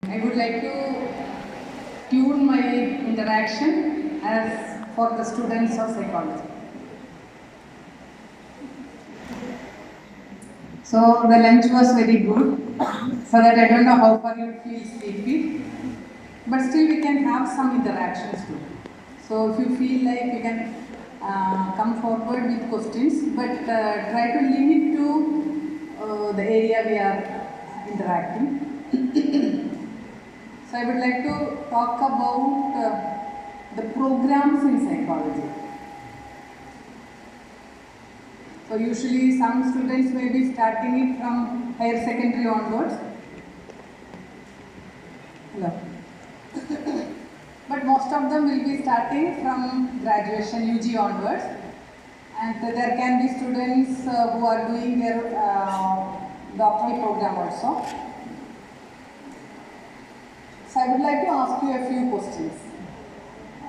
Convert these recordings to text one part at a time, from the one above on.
I would like to tune my interaction as for the students of psychology. So the lunch was very good, so that I don't know how far you feel sleepy, but still we can have some interactions too. So if you feel like you can come forward with questions, but try to limit to the area we are interacting. So I would like to talk about the programs in psychology. So usually some students may be starting it from higher secondary onwards. Hello. But most of them will be starting from graduation UG onwards. And there can be students who are doing their doctoral program also. So I would like to ask you a few questions.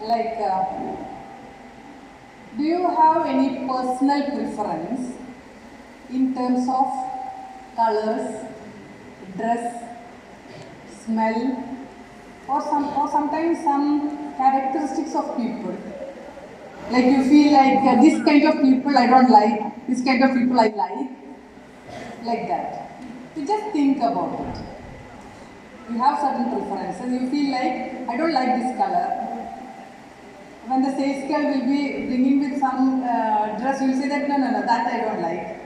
Like, do you have any personal preference in terms of colors, dress, smell, or sometimes some characteristics of people? Like you feel like this kind of people I don't like, this kind of people I like that. You just think about it. You have certain preferences. You feel like I don't like this color. When the sales girl will be bringing with some dress, you will say that no, that I don't like.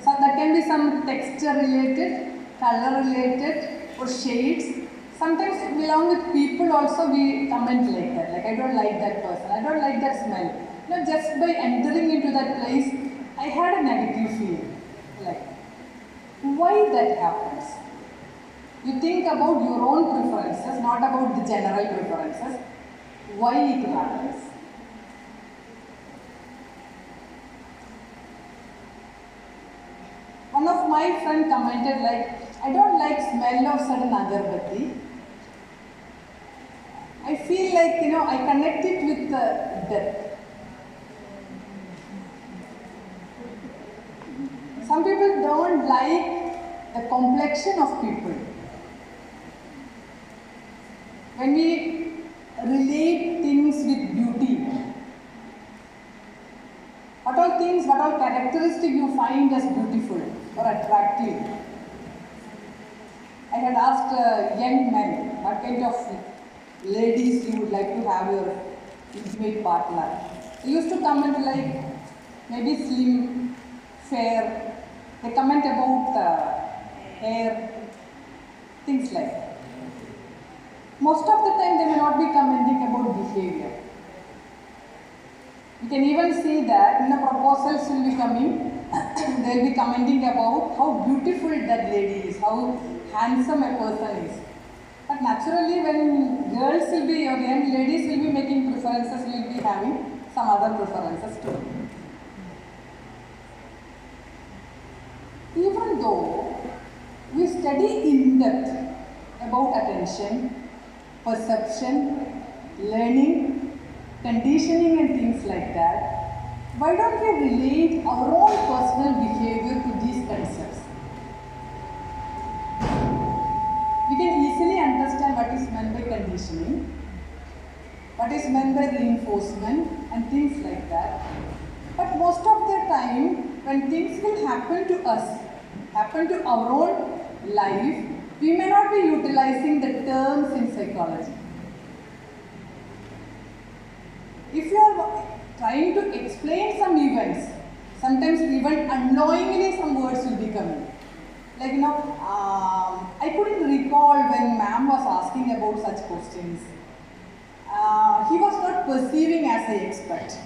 So that can be some texture related, color related, or shades. Sometimes along with people also we comment like that. Like I don't like that person, I don't like that smell. You know, just by entering into that place, I had a negative feeling. Like, why that happens? You think about your own preferences, not about the general preferences. Why it happens? One of my friends commented like, I don't like smell of certain agarbatti. I feel like, I connect it with death. Some people don't like the complexion of people. When we relate things with beauty, what all characteristics you find as beautiful or attractive? I had asked young men what kind of ladies you would like to have your intimate partner. They used to comment like maybe slim, fair. They comment about hair, things like that. Most of the time they may not be commenting about behavior. You can even see that when the proposals will be coming, they will be commenting about how beautiful that lady is, how handsome a person is. But naturally when girls will be, or young ladies will be making preferences, we will be having some other preferences too. Even though we study in depth about attention, perception, learning, conditioning and things like that, why don't we relate our own personal behavior to these concepts? We can easily understand what is meant by conditioning, what is meant by reinforcement and things like that. But most of the time, when things will happen to us, happen to our own life, we may not be utilizing the terms in psychology. If you are trying to explain some events, sometimes even unknowingly some words will be coming. Like, I couldn't recall when ma'am was asking about such questions. He was not perceiving as I expect.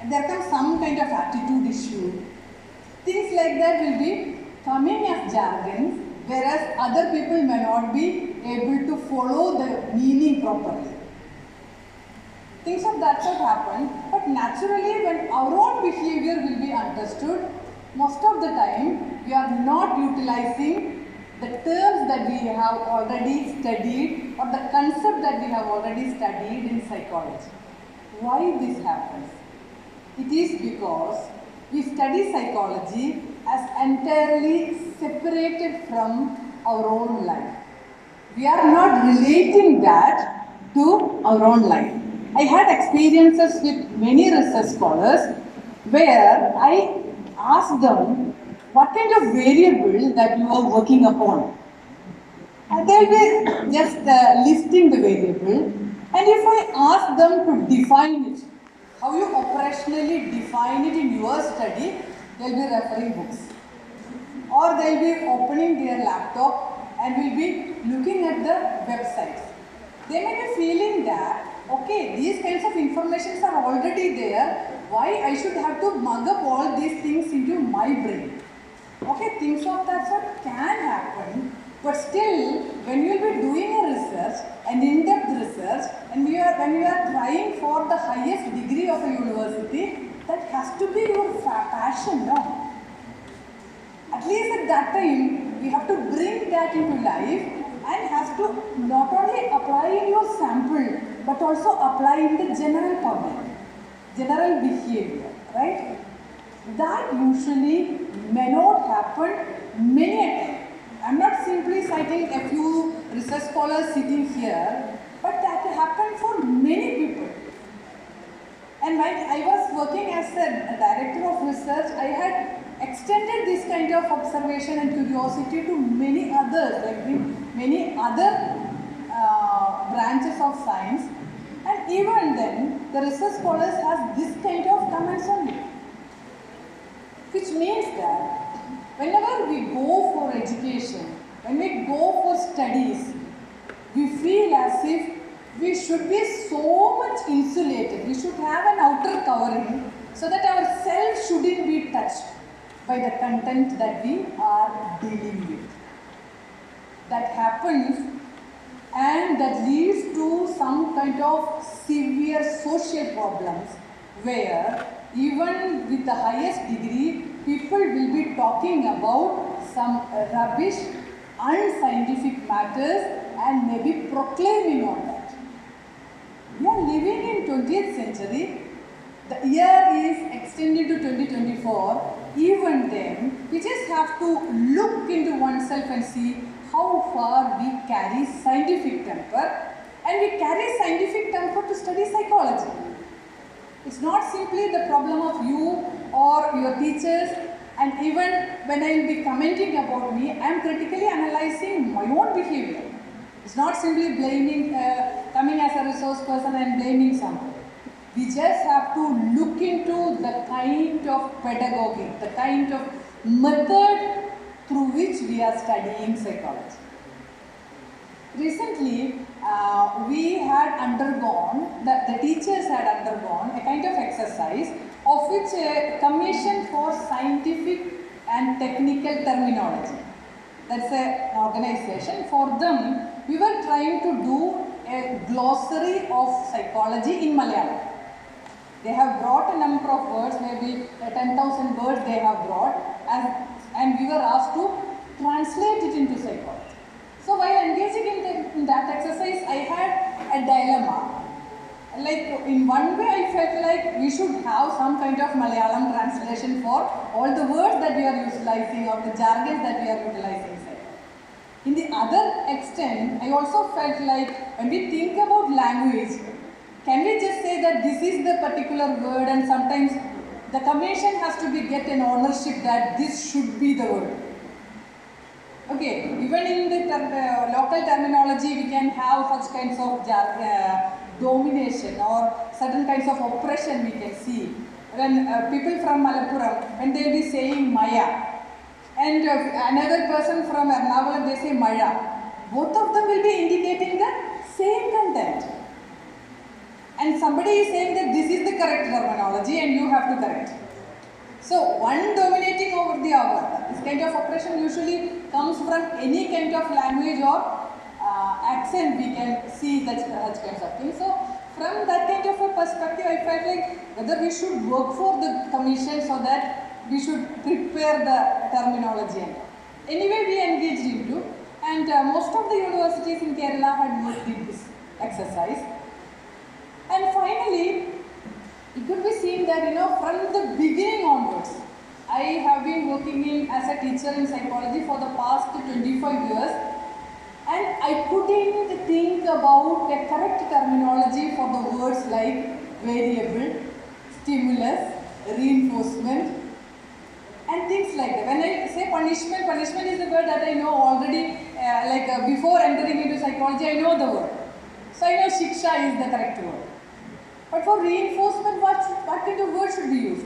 There comes some kind of attitude issue. Things like that will be coming as jargons, whereas other people may not be able to follow the meaning properly. Things of that sort happen, but naturally when our own behavior will be understood, most of the time we are not utilizing the terms that we have already studied or the concept that we have already studied in psychology. Why this happens? It is because we study psychology as entirely separated from our own life. we are not relating that to our own life. I had experiences with many research scholars where I asked them what kind of variable that you are working upon. And they'll be just listing the variable. And if I ask them to define it, how you operationally define it in your study, they'll be referring books. Or they'll be opening their laptop and will be looking at the websites. They may be feeling that, okay, these kinds of informations are already there, why I should have to mug up all these things into my brain. Okay, things of that sort can happen, but still, when you will be doing a research, an in-depth research, and when you are trying for the highest degree of a university, that has to be your passion, no? At least at that time, we have to bring that into life and has to not only apply in your sample, but also apply in the general public, general behavior, right? That usually may not happen many a time. I'm not simply citing a few research scholars sitting here, but that happened for many people. And when I was working as a director of research, I had extended this kind of observation and curiosity to many others, like many other branches of science. And even then, the research scholars has this kind of comments on it. Which means that whenever we go for education, when we go for studies, we feel as if we should be so much insulated. We should have an outer covering so that our self shouldn't be touched by the content that we are dealing with. That happens and that leads to some kind of severe social problems where even with the highest degree, people will be talking about some rubbish, unscientific matters and maybe proclaiming on that. We are living in 20th century. The year is extended to 2024. Even then, we just have to look into oneself and see how far we carry scientific temper, and we carry scientific temper to study psychology. It's not simply the problem of you or your teachers, and even when I will be commenting about me, I am critically analyzing my own behavior. It's not simply blaming, coming as a resource person and blaming someone. We just have to look into the kind of pedagogy, the kind of method through which we are studying psychology. Recently, we had undergone, the teachers had undergone a kind of exercise of which a commission for scientific and technical terminology. That's an organization. For them, we were trying to do a glossary of psychology in Malayalam. They have brought a number of words, maybe 10,000 words they have brought, and we were asked to translate it into psychology. So while engaging in that exercise, I had a dilemma. Like in one way, I felt like we should have some kind of Malayalam translation for all the words that we are utilizing or the jargons that we are utilizing. In the other extent, I also felt like when we think about language, can we just say that this is the particular word, and sometimes the commission has to get an ownership that this should be the word. Okay, even in the local terminology, we can have such kinds of domination or certain kinds of oppression we can see. When people from Malappuram, when they will be saying Maya, and another person from Ernakulam, they say Maya, both of them will be indicating the same content. And somebody is saying that this is the correct terminology and you have to correct. So one dominating over the other. This kind of oppression usually comes from any kind of language or accent we can see such kinds of things. So from that kind of a perspective, I felt like whether we should work for the commission so that we should prepare the terminology. Anyway, we engaged into, and most of the universities in Kerala had worked in this exercise. And finally, it could be seen that, from the beginning onwards, I have been working as a teacher in psychology for the past 25 years, and I couldn't about a correct terminology for the words like variable, stimulus, reinforcement, and things like that. When I say punishment, punishment is a word that I know already, before entering into psychology, I know the word. So I know shiksha is the correct word. But for reinforcement, what kind of word should be used?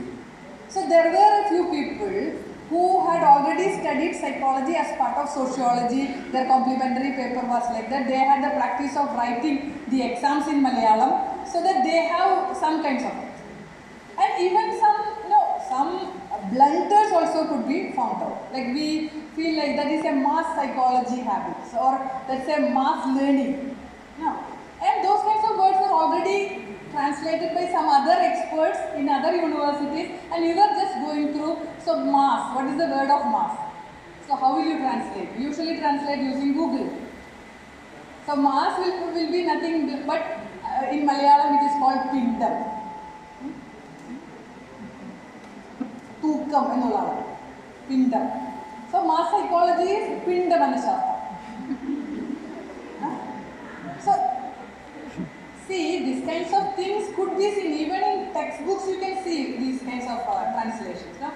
So there were a few people who had already studied psychology as part of sociology. Their complementary paper was like that. They had the practice of writing the exams in Malayalam, so that they have some kinds of it. And even some blunters also could be found out. Like we feel like that is a mass psychology habits, or that's a mass learning. No. And those kinds of words were already translated by some other experts in other universities, and we were just going through. So mass, what is the word of mass? So how will you translate? We usually translate using Google. So mass will be nothing but in Malayalam it is called pindam. Tukam ennulladu. Pindam. So mass psychology is pinda manashastra. So see, these kinds of things could be seen even in textbooks. You can see these kinds of translations. No?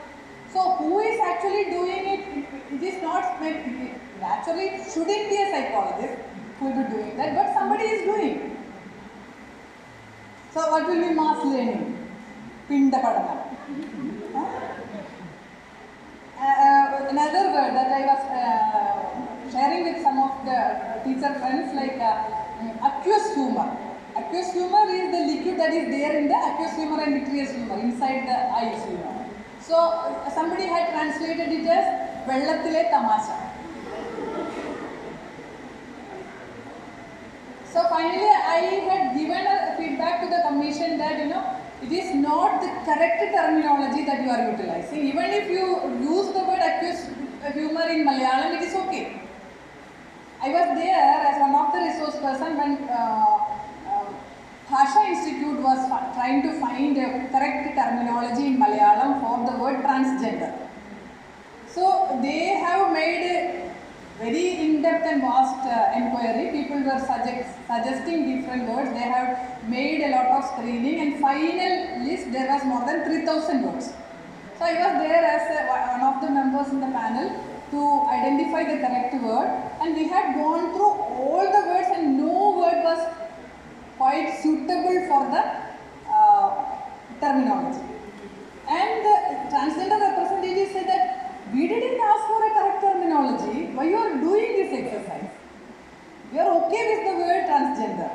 So who is actually doing it? It is not naturally shouldn't be a psychologist who will be doing that, but somebody is doing. So what will be mass learning? Pinda padana. Another word that I was sharing with some of the teacher friends, like aqueous humor. Aqueous humor is the liquid that is there in the aqueous humor and vitreous humor inside the eyes. So somebody had translated it as Vellathile Tamasha. So finally I had given a feedback to the commission that it is not the correct terminology that you are utilizing. Even if you use the word aqueous humor in Malayalam, it is okay. I was there as one of the resource person when Bhasha Institute was trying to find a correct terminology in Malayalam for the word transgender. So they have made a very in-depth and vast inquiry. People were suggesting different words. They have made a lot of screening, and final list there was more than 3,000 words. So I was there as one of the members in the panel to identify the correct word, and we had gone through all the words and no word was quite suitable for the terminology. And the transgender representative said that we didn't ask for a correct terminology. Why you are doing this exercise? We are okay with the word transgender.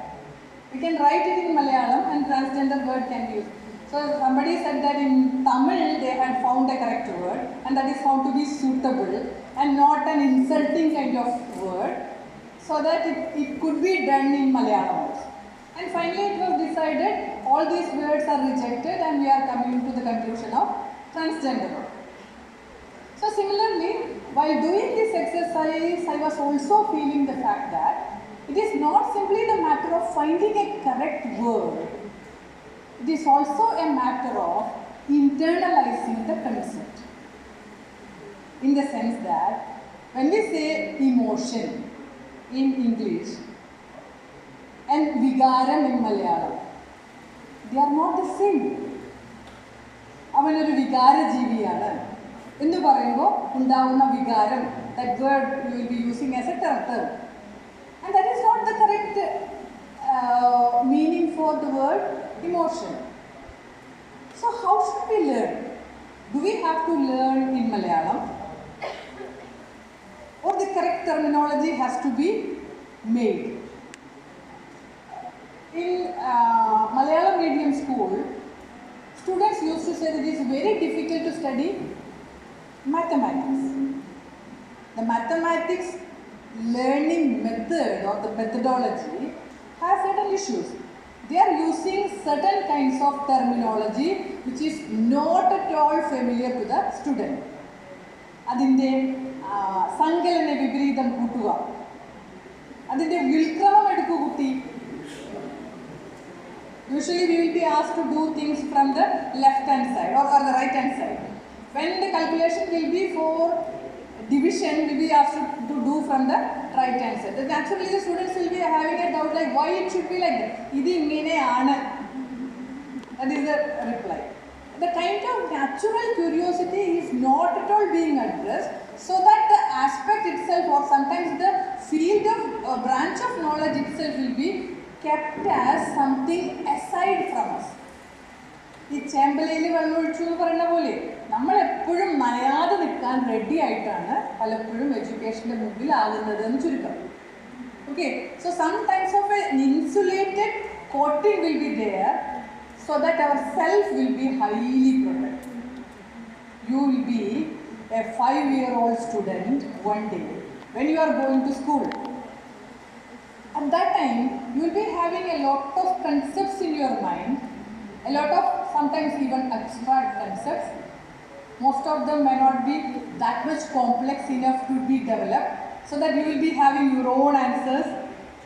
We can write it in Malayalam and transgender word can be used. So somebody said that in Tamil they had found a correct word, and that is found to be suitable and not an insulting kind of word, so that it could be done in Malayalam also. And finally it was decided all these words are rejected and we are coming to the conclusion of transgender. So similarly, while doing this exercise, I was also feeling the fact that it is not simply the matter of finding a correct word. It is also a matter of internalizing the concept. In the sense that when we say emotion in English and vigaram in Malayalam, they are not the same. Avanoru vigara jeeviyanu ennu parayumbo undavuna vigaram, that word you will be using as a term. And that is not the correct meaning for the word emotion. So how should we learn? Do we have to learn in Malayalam? Or the correct terminology has to be made? In Malayalam medium school, students used to say that it is very difficult to study mathematics. The mathematics learning method or the methodology has certain issues. They are using certain kinds of terminology which is not at all familiar to the student. Adinte sankalane vipareetham kootuka, adinte vilkramam edukku kutti. Usually we will be asked to do things from the left hand side or the right hand side. When the calculation will be for division, we will be asked to do from the right answer. Then naturally the students will be having a doubt like why it should be like that. Idi ingane aanu. That is the reply. The kind of natural curiosity is not at all being addressed, so that the aspect itself or sometimes the field of branch of knowledge itself will be kept as something aside from us. ഈ ചേമ്പലയിൽ വെള്ളം ഒഴിച്ചു എന്ന് പറയുന്ന പോലെ നമ്മളെപ്പോഴും നനയാതെ നിൽക്കാൻ ready ആയിട്ടാണ് പലപ്പോഴും എഡ്യൂക്കേഷൻ്റെ മുമ്പിലാകുന്നത് എന്ന് ചുരുക്കം. Okay, so some types of an insulated coating will be there so that our self will be highly protected. You will be a 5-year-old student one day when you are going to school. At that time, you will be having a lot of concepts in your mind, a lot of sometimes even abstract concepts. Most of them may not be that much complex enough to be developed, so that you will be having your own answers.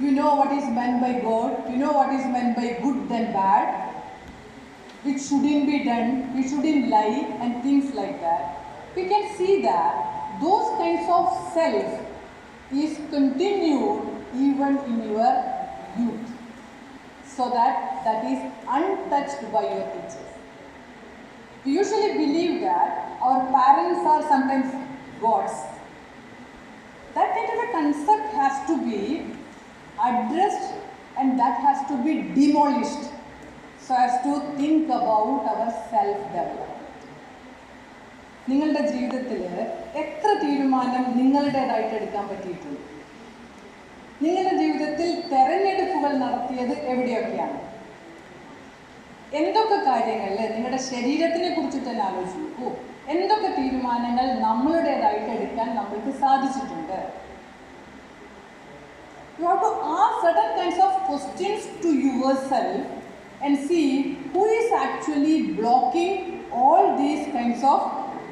You know what is meant by God, you know what is meant by good and bad, which shouldn't be done, we shouldn't lie, and things like that. We can see that those kinds of self is continued even in your youth, so that is untouched by your teachers. We usually believe that our parents are sometimes gods. That kind of a concept has to be addressed and that has to be demolished, so as to think about our self-development. നിങ്ങളുടെ ജീവിതത്തിൽ എത്ര തീരുമാനം നിങ്ങളുടേതായിട്ട് എടുക്കാൻ പറ്റിയിട്ടുണ്ട്? നിങ്ങളുടെ ജീവിതത്തിൽ തെരഞ്ഞെടുപ്പുകൾ നടത്തിയത് എവിടെയൊക്കെയാണ്? എന്തൊക്കെ കാര്യങ്ങളിൽ നിങ്ങളുടെ ശരീരത്തിനെ കുറിച്ചിട്ട് തന്നെ ആലോചിച്ച് നോക്കൂ. എന്തൊക്കെ തീരുമാനങ്ങൾ നമ്മളുടേതായിട്ട് എടുക്കാൻ നമ്മൾക്ക് സാധിച്ചിട്ടുണ്ട്? You have to ask certain kinds of questions to yourself and see who is actually blocking all these kinds of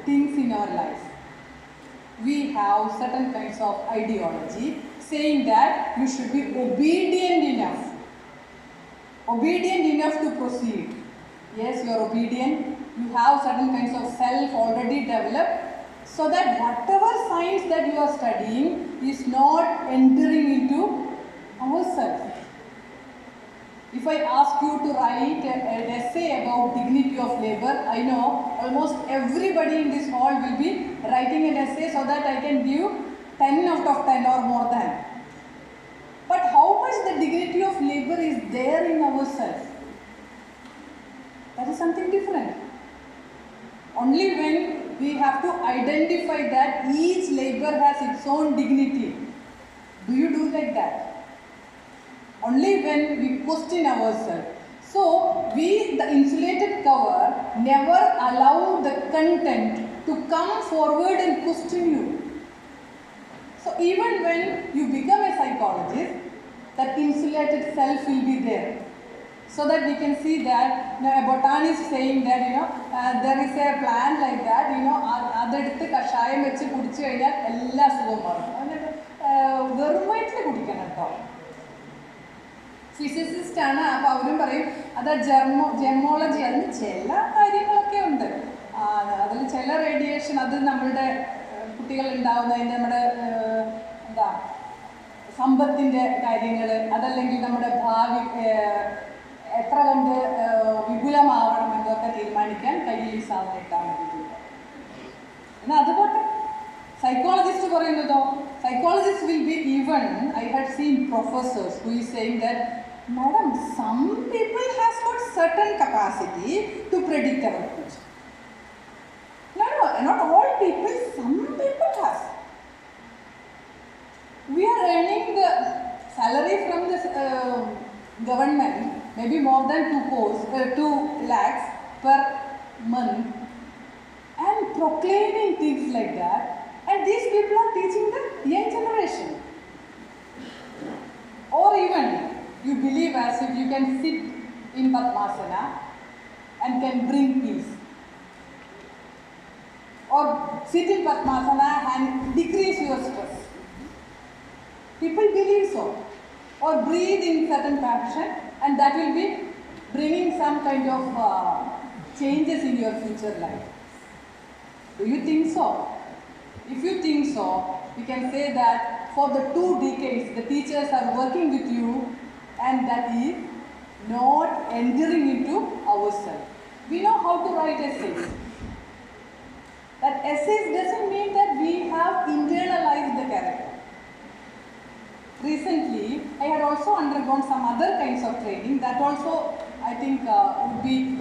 things in our life. We have certain kinds of ideology saying that you should be obedient enough to proceed. Yes, you are obedient. You have certain kinds of self already developed, so that whatever science that you are studying is not entering into ourself. If I ask you to write an essay about dignity of labor, I know almost everybody in this hall will be writing an essay so that I can give 10 out of 10 or more than. But how much the dignity of labor is there in ourselves? That is something different. Only when we have to identify that each labor has its own dignity. Do you do like that? Only when we question ourselves. So, the insulated cover never allow the content to come forward and question you. So, even when you become a psychologist, that insulated self will be there. So that we can see that a botanist saying that there is a plant like that, അതെടുത്ത് കഷായം വെച്ച് കുടിച്ചു കഴിഞ്ഞാൽ എല്ലാ അസുഖവും മാറും. എന്നിട്ട് വെറും വയറ്റിൽ കുടിക്കണം കേട്ടോ. ഫിസിസിസ്റ്റ് ആണ്, അപ്പോൾ അവരും പറയും അത് ജെമോളജി, അതിന് ചില കാര്യങ്ങളൊക്കെ ഉണ്ട്. അതിൽ ചില റേഡിയേഷൻ അത് നമ്മളുടെ കുട്ടികൾ ഉണ്ടാവുന്നതിൻ്റെ നമ്മുടെ സമ്പത്തിൻ്റെ കാര്യങ്ങൾ, അതല്ലെങ്കിൽ നമ്മുടെ ഭാവി എത്ര കണ്ട് വിപുലമാവണം എന്നൊക്കെ തീരുമാനിക്കാൻ കയ്യിൽ ഈ സാധനം ഇട്ടാൽ മതി. എന്നാൽ അതുപോലെ സൈക്കോളജിസ്റ്റ് പറയുന്നതോ, psychologist will be even I had seen professors who is saying that madam, some people has got certain capacity to predict our future. No, not all people, some people has. We are earning the salary from the government, maybe more than 2 lakhs per month, and proclaiming things like that, and these people are teaching the young generation. Or even you believe as if you can sit in Padmasana and can bring peace, or sit in Padmasana and decrease your stress. People believe so. Or breathe in certain fashion and that will be bringing some kind of changes in your future life. Do you think so? If you think so, we can say that for the 2 decades, the teachers are working with you, and that is not entering into ourselves. We know how to write essays. That essays doesn't mean that we have internalized the character. Recently, I had also undergone some other kinds of training that also I think would be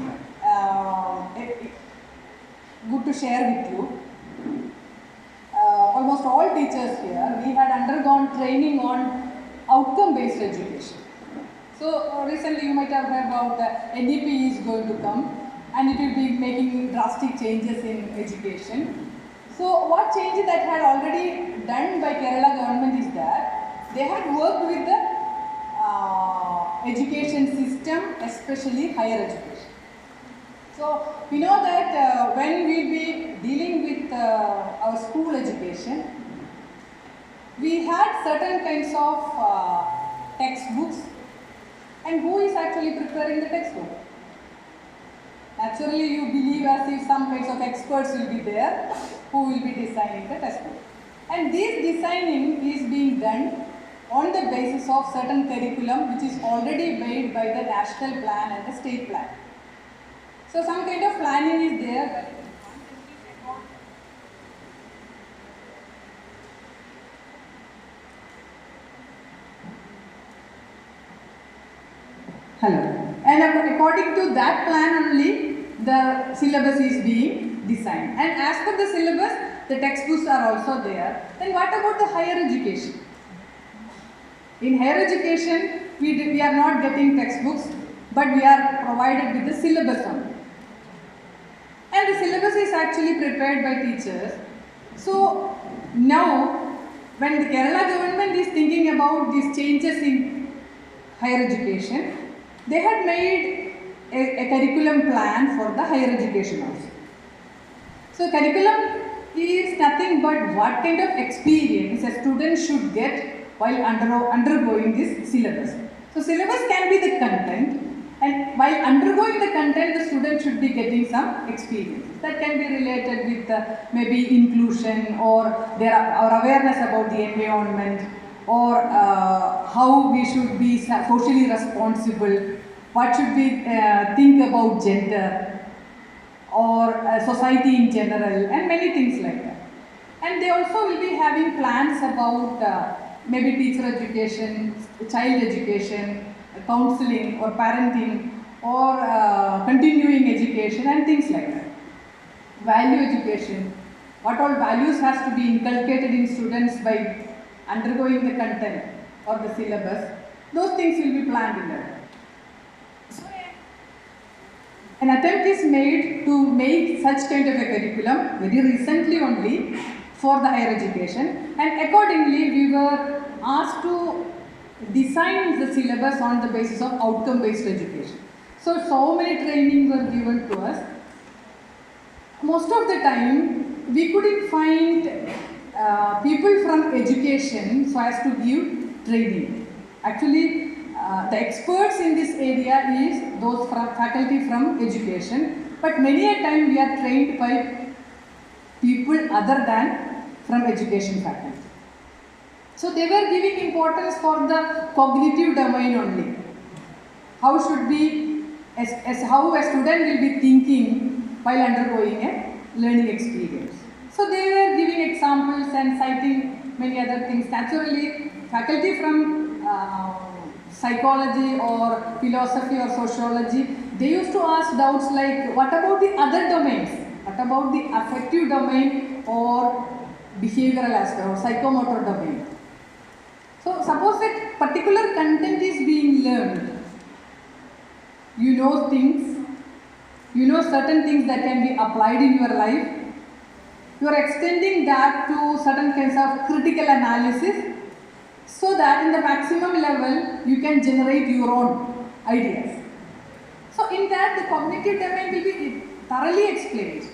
good to share with you. Almost all teachers here, we had undergone training on outcome-based education. So recently you might have heard about NEP is going to come, and it will be making drastic changes in education. So what changes that had already done by Kerala government is that they had worked with the education system, especially higher education. So we know that when we will be dealing with our school education, we had certain kinds of textbooks, and who is actually preparing the textbook? Naturally, you believe as if some kinds of experts will be there who will be designing the textbook. And this designing is being done on the basis of certain curriculum which is already made by the national plan and the state plan. So some kind of planning is there. Hello. And according to that plan only, the syllabus is being designed. And as per the syllabus, the textbooks are also there. Then what about the higher education? In higher education, we are not getting textbooks, but we are provided with the syllabus only. And the syllabus is actually prepared by teachers. So now, when the Kerala government is thinking about these changes in higher education, they had made a curriculum plan for the higher education also. So curriculum is nothing but what kind of experience a student should get while undergoing this syllabus. So syllabus can be the content, and while undergoing the content, the student should be getting some experience. That can be related with maybe inclusion, or our awareness about the environment, or how we should be socially responsible, what should we think about gender, or society in general, and many things like that. And they also will be having plans about maybe teacher education, child education, counseling or parenting, or continuing education and things like that. Value education, what all values has to be inculcated in students by undergoing the content or the syllabus, those things will be planned in that. So an attempt is made to make such kind of a curriculum very recently only for the higher education, and accordingly we were asked to design the syllabus on the basis of outcome-based education. So many trainings were given to us. Most of the time we couldn't find people from education so as to give training. Actually, the experts in this area is those from faculty from education, but many a time we are trained by people other than from education faculty. So they were giving importance for the cognitive domain only. How should be, how a student will be thinking while undergoing a learning experience. So they were giving examples and citing many other things. Naturally, faculty from psychology or philosophy or sociology, they used to ask doubts like, what about the other domains? What about the affective domain or behavioral aspect or psychomotor domain? So suppose that particular content is being learned, you know things, you know certain things that can be applied in your life, you are extending that to certain kinds of critical analysis, so that in the maximum level you can generate your own ideas. So in that the cognitive domain will be thoroughly explained.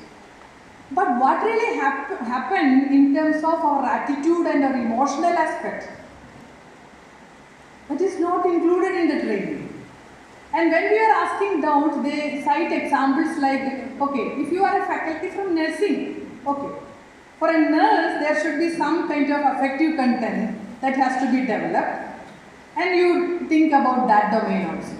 But what really happened in terms of our attitude and our emotional aspect, that is not included in the training. And when we are asking doubts, they cite examples like, okay, if you are a faculty from nursing, okay, For a nurse, there should be some kind of affective content that has to be developed, and you think about that domain also.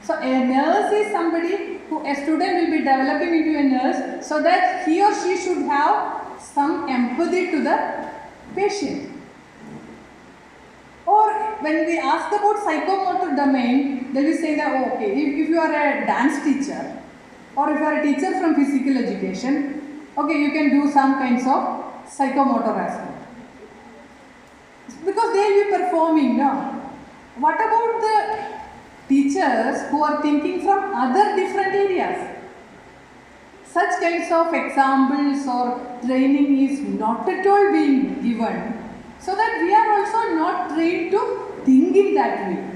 So a nurse is somebody who a student will be developing into a nurse so that he or she should have some empathy to the patient. Or when we ask about psychomotor domain, they will say that, oh, okay, if you are a dance teacher or if you are a teacher from physical education, okay, you can do some kinds of psychomotor aspect. Because they will be performing, no? What about the teachers who are thinking from other different areas? Such kinds of examples or training is not at all being given, so that we are also not trained to think in that way.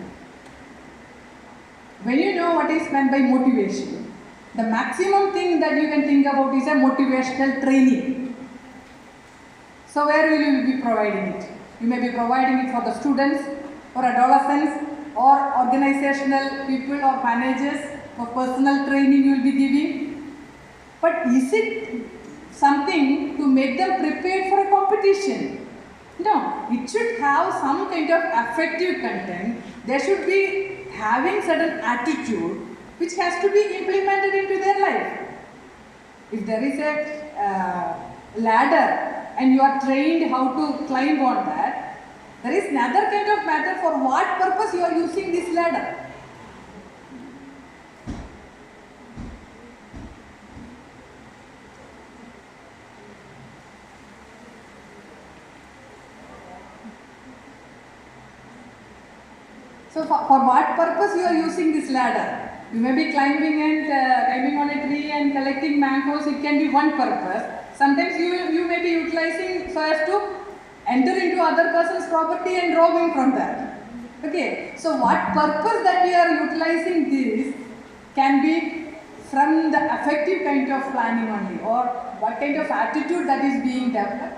When you know what is meant by motivation, the maximum thing that you can think about is a motivational training. So where will you be providing it? You may be providing it for the students or adolescents or organizational people or managers or personal training you will be giving. But is it something to make them prepared for a competition? No, it should have some kind of affective content. They should be having certain attitude which has to be implemented into their life. If there is a ladder and you are trained how to climb on that, there is another kind of matter for what purpose you are using this ladder. So for what purpose you are using this ladder? You may be climbing on a tree and collecting mangoes. It can be one purpose. Sometimes you may be utilizing so as to enter into other person's property and robbing from that. Okay. So what purpose that we are utilizing this can be from the affective kind of planning only, or what kind of attitude that is being developed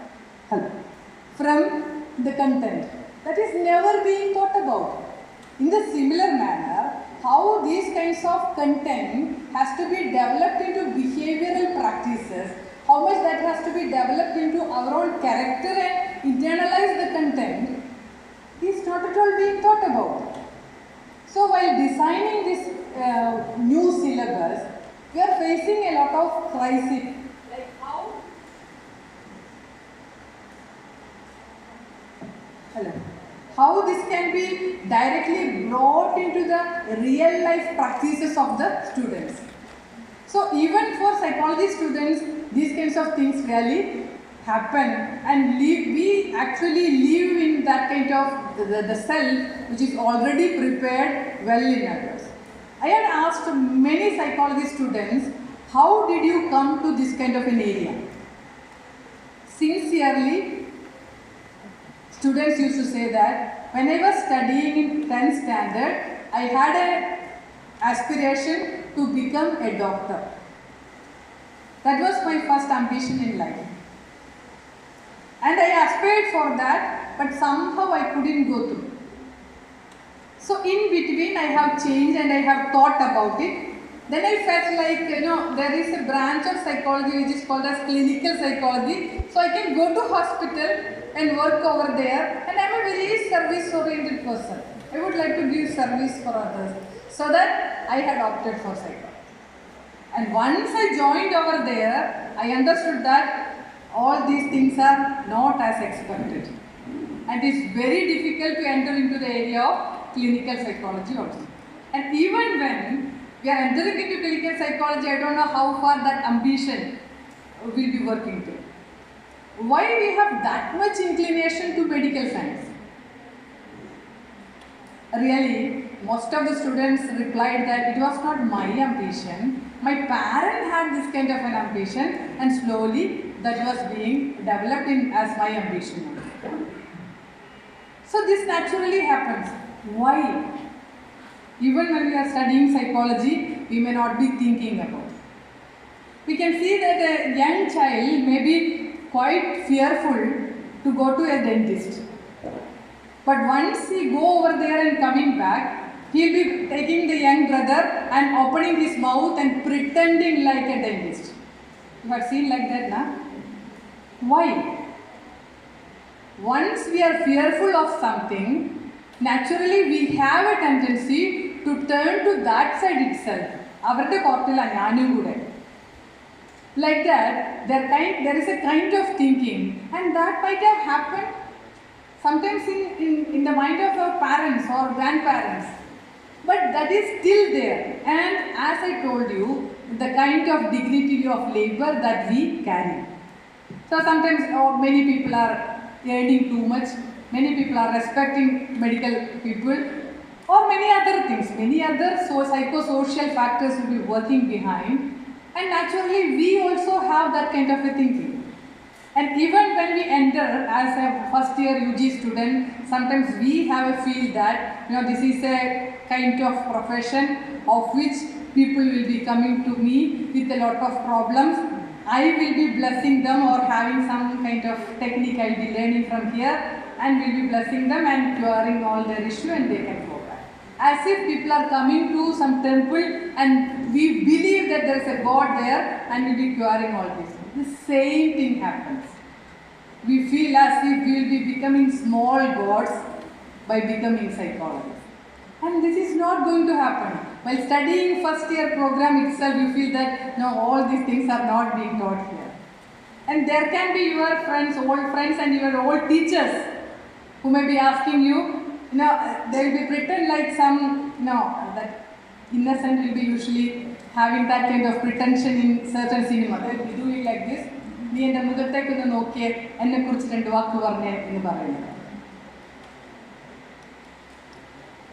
from the content that is never being thought about. In the similar manner, how these kinds of content has to be developed into behavioral practices, how much that has to be developed into our own character and internalize the content is not at all being thought about. So while designing this new syllabus, we are facing a lot of crises. Like how this can be directly brought into the real life practices of the students. So even for psychology students, these kinds of things really happen, and we actually live in that kind of the self which is already prepared well in others. I had asked many psychology students, how did you come to this kind of an area? Sincerely, students used to say that when I was studying in 10th standard, I had an aspiration to become a doctor. That was my first ambition in life. And I aspired for that, but somehow I couldn't go through. So in between I have changed and I have thought about it. Then I felt like, there is a branch of psychology which is called as clinical psychology. So I can go to hospital and work over there, and I am a very service oriented person. I would like to give service for others. So that I had opted for psychology. And once I joined over there, I understood that all these things are not as expected. And it's very difficult to enter into the area of clinical psychology also. And even when we are entering into clinical psychology, I don't know how far that ambition will be working to. Why we have that much inclination to medical science? Really, most of the students replied that it was not my ambition. My parent had this kind of an ambition, and slowly that was being developed as my ambition. So this naturally happens. Why? Even when we are studying psychology, we may not be thinking about it. We can see that a young child may be quite fearful to go to a dentist. But once he go over there and coming back, he will be taking the young brother and opening his mouth and pretending like a dentist. You have seen like that, na? Why? Once we are fearful of something, naturally we have a tendency to turn to that side itself. Like that, there is a kind of thinking, and that might have happened sometimes in the mind of our parents or grandparents. But that is still there. And as I told you, the kind of dignity of labor that we carry. So sometimes many people are earning too much, many people are respecting medical people, or many other things, many other psychosocial factors will be working behind. And naturally, we also have that kind of a thinking. And even when we enter as a first year UG student, sometimes we have a feel that this is a kind of profession of which people will be coming to me with a lot of problems. I will be blessing them or having some kind of technique I will be learning from here, and will be blessing them and curing all their issue, and they can go back. As if people are coming to some temple and we believe that there is a God there and will be curing all this. The same thing happens. We feel as if we will be becoming small gods by becoming psychologists. And this is not going to happen. While studying first year program itself, you feel that no, all these things are not being taught here. And there can be your friends, old friends and your old teachers who may be asking you, they will be pretend like some, that innocent will be usually having that kind of pretension in certain cinema. They will be doing like this.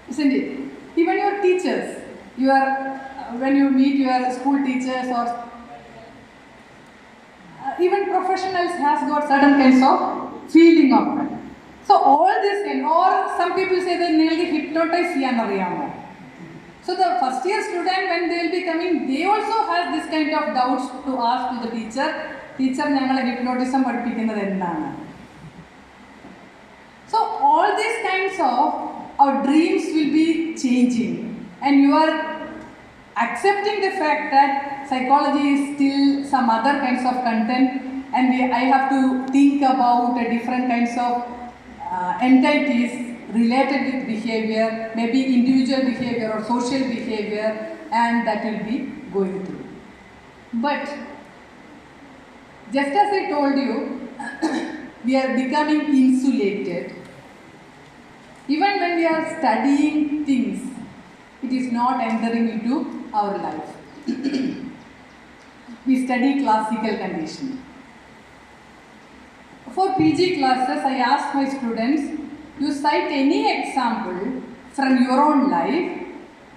Isn't it? Even your teachers, when you meet your school teachers or even professionals has got certain kinds of feeling of it. So all this or some people say they nearly hypnotize Yanariyama. So the first year student, when they will be coming, they also have this kind of doubts to ask to the teacher. Teacher, ഞങ്ങളെ hypnotism പഠിപ്പിക്കുന്നത് എന്താണ്? So all these kinds of our dreams will be changing, and you are accepting the fact that psychology is still some other kinds of content, and I have to think about different kinds of entities related with behavior, maybe individual behavior or social behavior, and that will be going through. But just as I told you, we are becoming insulated. Even when we are studying things, it is not entering into our life. We study classical conditioning. For PG classes, I ask my students, you cite any example from your own life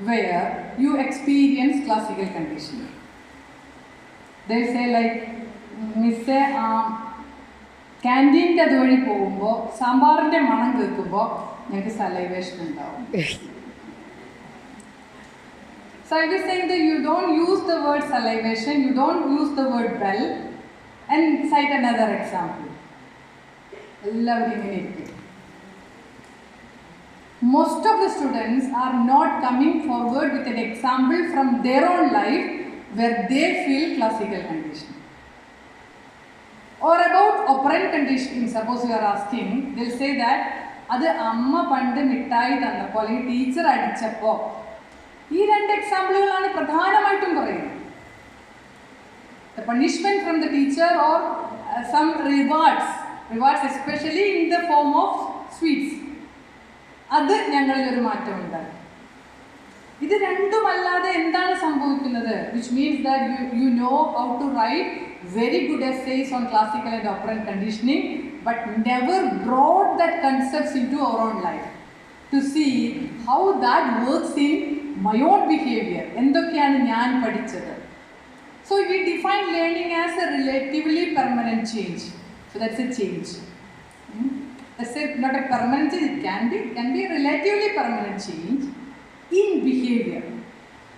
where you experience classical conditioning. They say like, Miss canteen the dori പോകുമ്പോൾ സാമ്പാറിന്റെ മണം കേൾക്കുമ്പോൾ ഞങ്ങൾക്ക് salivation ഉണ്ടാവും. So I was saying that you don't use the word salivation, you don't use the word bell, and cite another example. Most of the students are not coming forward with an example from their own life where they feel classical conditioning. Or about operant conditioning, suppose you are asking, they'll say that അത് അമ്മ പണ്ട് മിഠായി തന്നപ്പോൾ അല്ലെങ്കിൽ teacher അടിച്ചപ്പോൾ ഈ രണ്ട് എക്സാമ്പിളുകളാണ് പ്രധാനമായിട്ടും പറയുന്നത്. The punishment from the teacher or some rewards especially in the form of sweets. അത് ഞങ്ങളിൽ ഒരു മാറ്റം ഉണ്ടാകും. ഇത് രണ്ടുമല്ലാതെ എന്താണ് സംഭവിക്കുന്നത്? Which means that you know how to write very good essays on classical and operant conditioning, but never brought that concepts into our own life to see how that works in my own behavior. എന്തൊക്കെയാണ് ഞാൻ പഠിച്ചത്? So we define learning as a relatively permanent change. So that's a change. That's not a permanent change. It can be a relatively permanent change in behavior.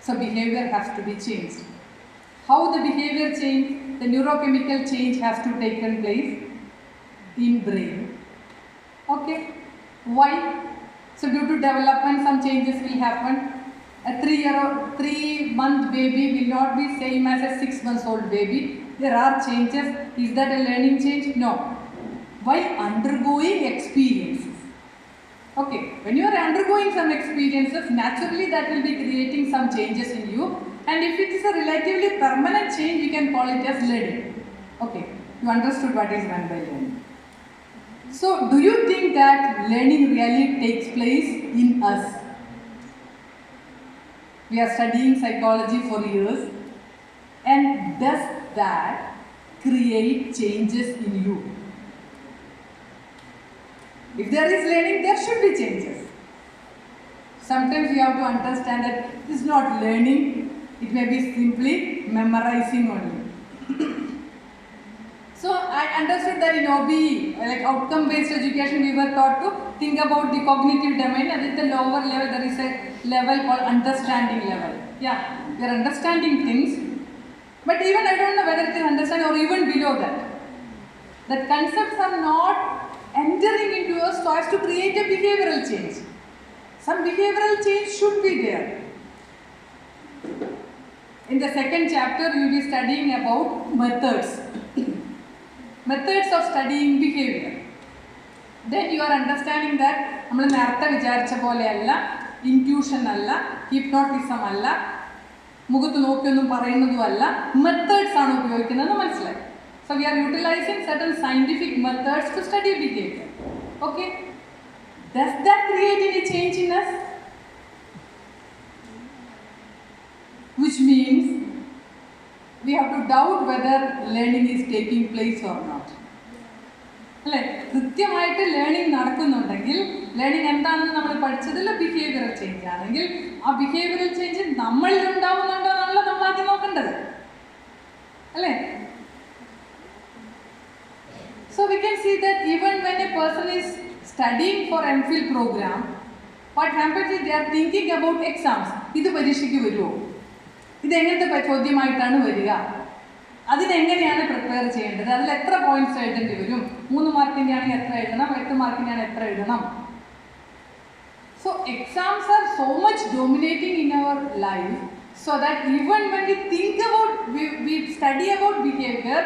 So behavior has to be changed. How the behavior change? The neurochemical change has to take place in brain. Okay. Why? So due to development, some changes will happen. A 3-month baby will not be same as a 6-month-old baby. There are changes. Is that a learning change? No. While undergoing experiences. Okay, when you are undergoing some experiences, naturally that will be creating some changes in you. And if it is a relatively permanent change, we can call it as learning. Okay, you understood what is meant by learning. So, do you think that learning really takes place in us? We are studying psychology for years, and does that create changes in you? If there is learning, there should be changes. Sometimes we have to understand that it is not learning, it may be simply memorizing only. So I understood that in OBE, like outcome-based education, we were taught to think about the cognitive domain, and at the lower level there is a level called understanding level. Yeah, we are understanding things, but even I don't know whether it is understanding or even below that. The concepts are not entering into us so as to create a behavioral change. Some behavioral change should be there. In the second chapter, we will be studying about methods. Methods of studying behavior. Then you are understanding that we intuition alla, hypnotism alla, methods are. So we are utilizing certain scientific methods to study behavior. Okay? Does that create any change in us? Which means we have to doubt whether learning is taking place or not. കൃത്യമായിട്ട് learning നടക്കുന്നുണ്ടെങ്കിൽ learning എന്താണെന്ന് നമ്മൾ പഠിച്ചതിൽ behavioural change ആണെങ്കിൽ ആ behavioural change നമ്മളിൽ ഉണ്ടാവുന്നുണ്ടോ എന്നാണല്ലോ നമ്മൾ ആദ്യം നോക്കേണ്ടത് അല്ലേ? So we can see that even when a person is studying for MPhil program, what happens is they are thinking about exams. ഇത് പരീക്ഷയ്ക്ക് വരുമോ, ഇത് എങ്ങനത്തെ ചോദ്യമായിട്ടാണ് വരിക, അതിനെങ്ങനെയാണ് പ്രിപ്പയർ ചെയ്യേണ്ടത്, അതിൽ എത്ര പോയിന്റ്സ് എഴുതേണ്ടി വരും, 3 മാർക്കിൻ്റെ ആണെങ്കിൽ എത്ര എഴുതണം, 8 മാർക്കിൻ്റെ ആണെങ്കിൽ എത്ര എഴുതണം. So exams are so much dominating in our life, so that even when we think about, we study about behavior,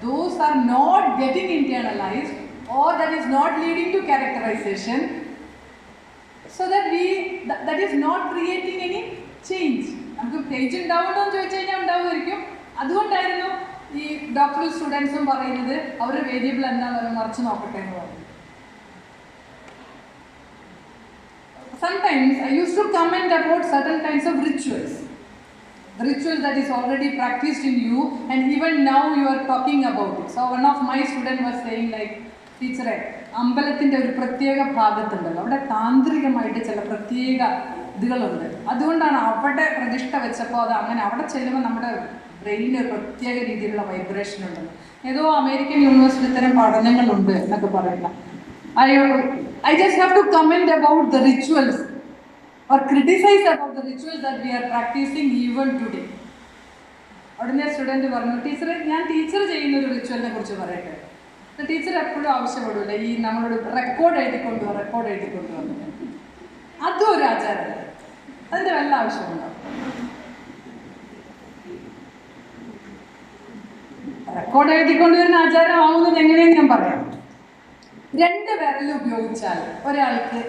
those are not getting internalized, or that is not leading to characterization, so that that is not creating any change. നമുക്ക് page ഉണ്ടാവുമോ എന്ന് ചോദിച്ചു കഴിഞ്ഞാൽ ഉണ്ടാവുമായിരിക്കും. അതുകൊണ്ടായിരുന്നു ഈ doctoral സ്റ്റുഡൻസും പറയുന്നത് അവരുടെ variable എന്താണെന്ന് മറിച്ച് നോക്കട്ടെ എന്ന് പറഞ്ഞു. Sometimes I used to comment about certain kinds of rituals. The ritual that is already practiced in you, and even now you are talking about it. So one of my students was saying like, teacher, അമ്പലത്തിൻ്റെ ഒരു പ്രത്യേക ഭാഗത്തുണ്ടല്ലോ, അവിടെ താന്ത്രികമായിട്ട് ചില പ്രത്യേക ഇതുകളുണ്ട്. അതുകൊണ്ടാണ് അവിടെ പ്രതിഷ്ഠ വെച്ചപ്പോൾ അത് അങ്ങനെ അവിടെ ചെല്ലുമ്പോൾ നമ്മുടെ ബ്രെയിനിന് ഒരു പ്രത്യേക രീതിയിലുള്ള വൈബ്രേഷൻ ഉണ്ട്. ഏതോ അമേരിക്കൻ യൂണിവേഴ്സിറ്റി ഇത്തരം പഠനങ്ങളുണ്ട് എന്നൊക്കെ പറയുന്ന. I just have to comment about the rituals or criticize about the rituals that we are practicing even today. ഉടനെ സ്റ്റുഡൻറ്റ് പറഞ്ഞു, ടീച്ചർ ഞാൻ ടീച്ചർ ചെയ്യുന്ന ഒരു റിച്വലിനെ കുറിച്ച് പറയട്ടെ. ടീച്ചർ എപ്പോഴും ആവശ്യപ്പെടില്ല ഈ നമ്മളോട് റെക്കോർഡ് എഴുതിക്കൊണ്ടുവന്നു. അതും ഒരു ആചാരമല്ല, അതിൻ്റെ വല്ല ആവശ്യമുണ്ടോ? റെക്കോർഡ് എഴുതിക്കൊണ്ടുവരുന്ന ആചാരമാവുന്നത് എങ്ങനെയെന്ന് ഞാൻ പറയാം. 2 വിരൽ ഉപയോഗിച്ചാൽ ഒരാൾക്ക്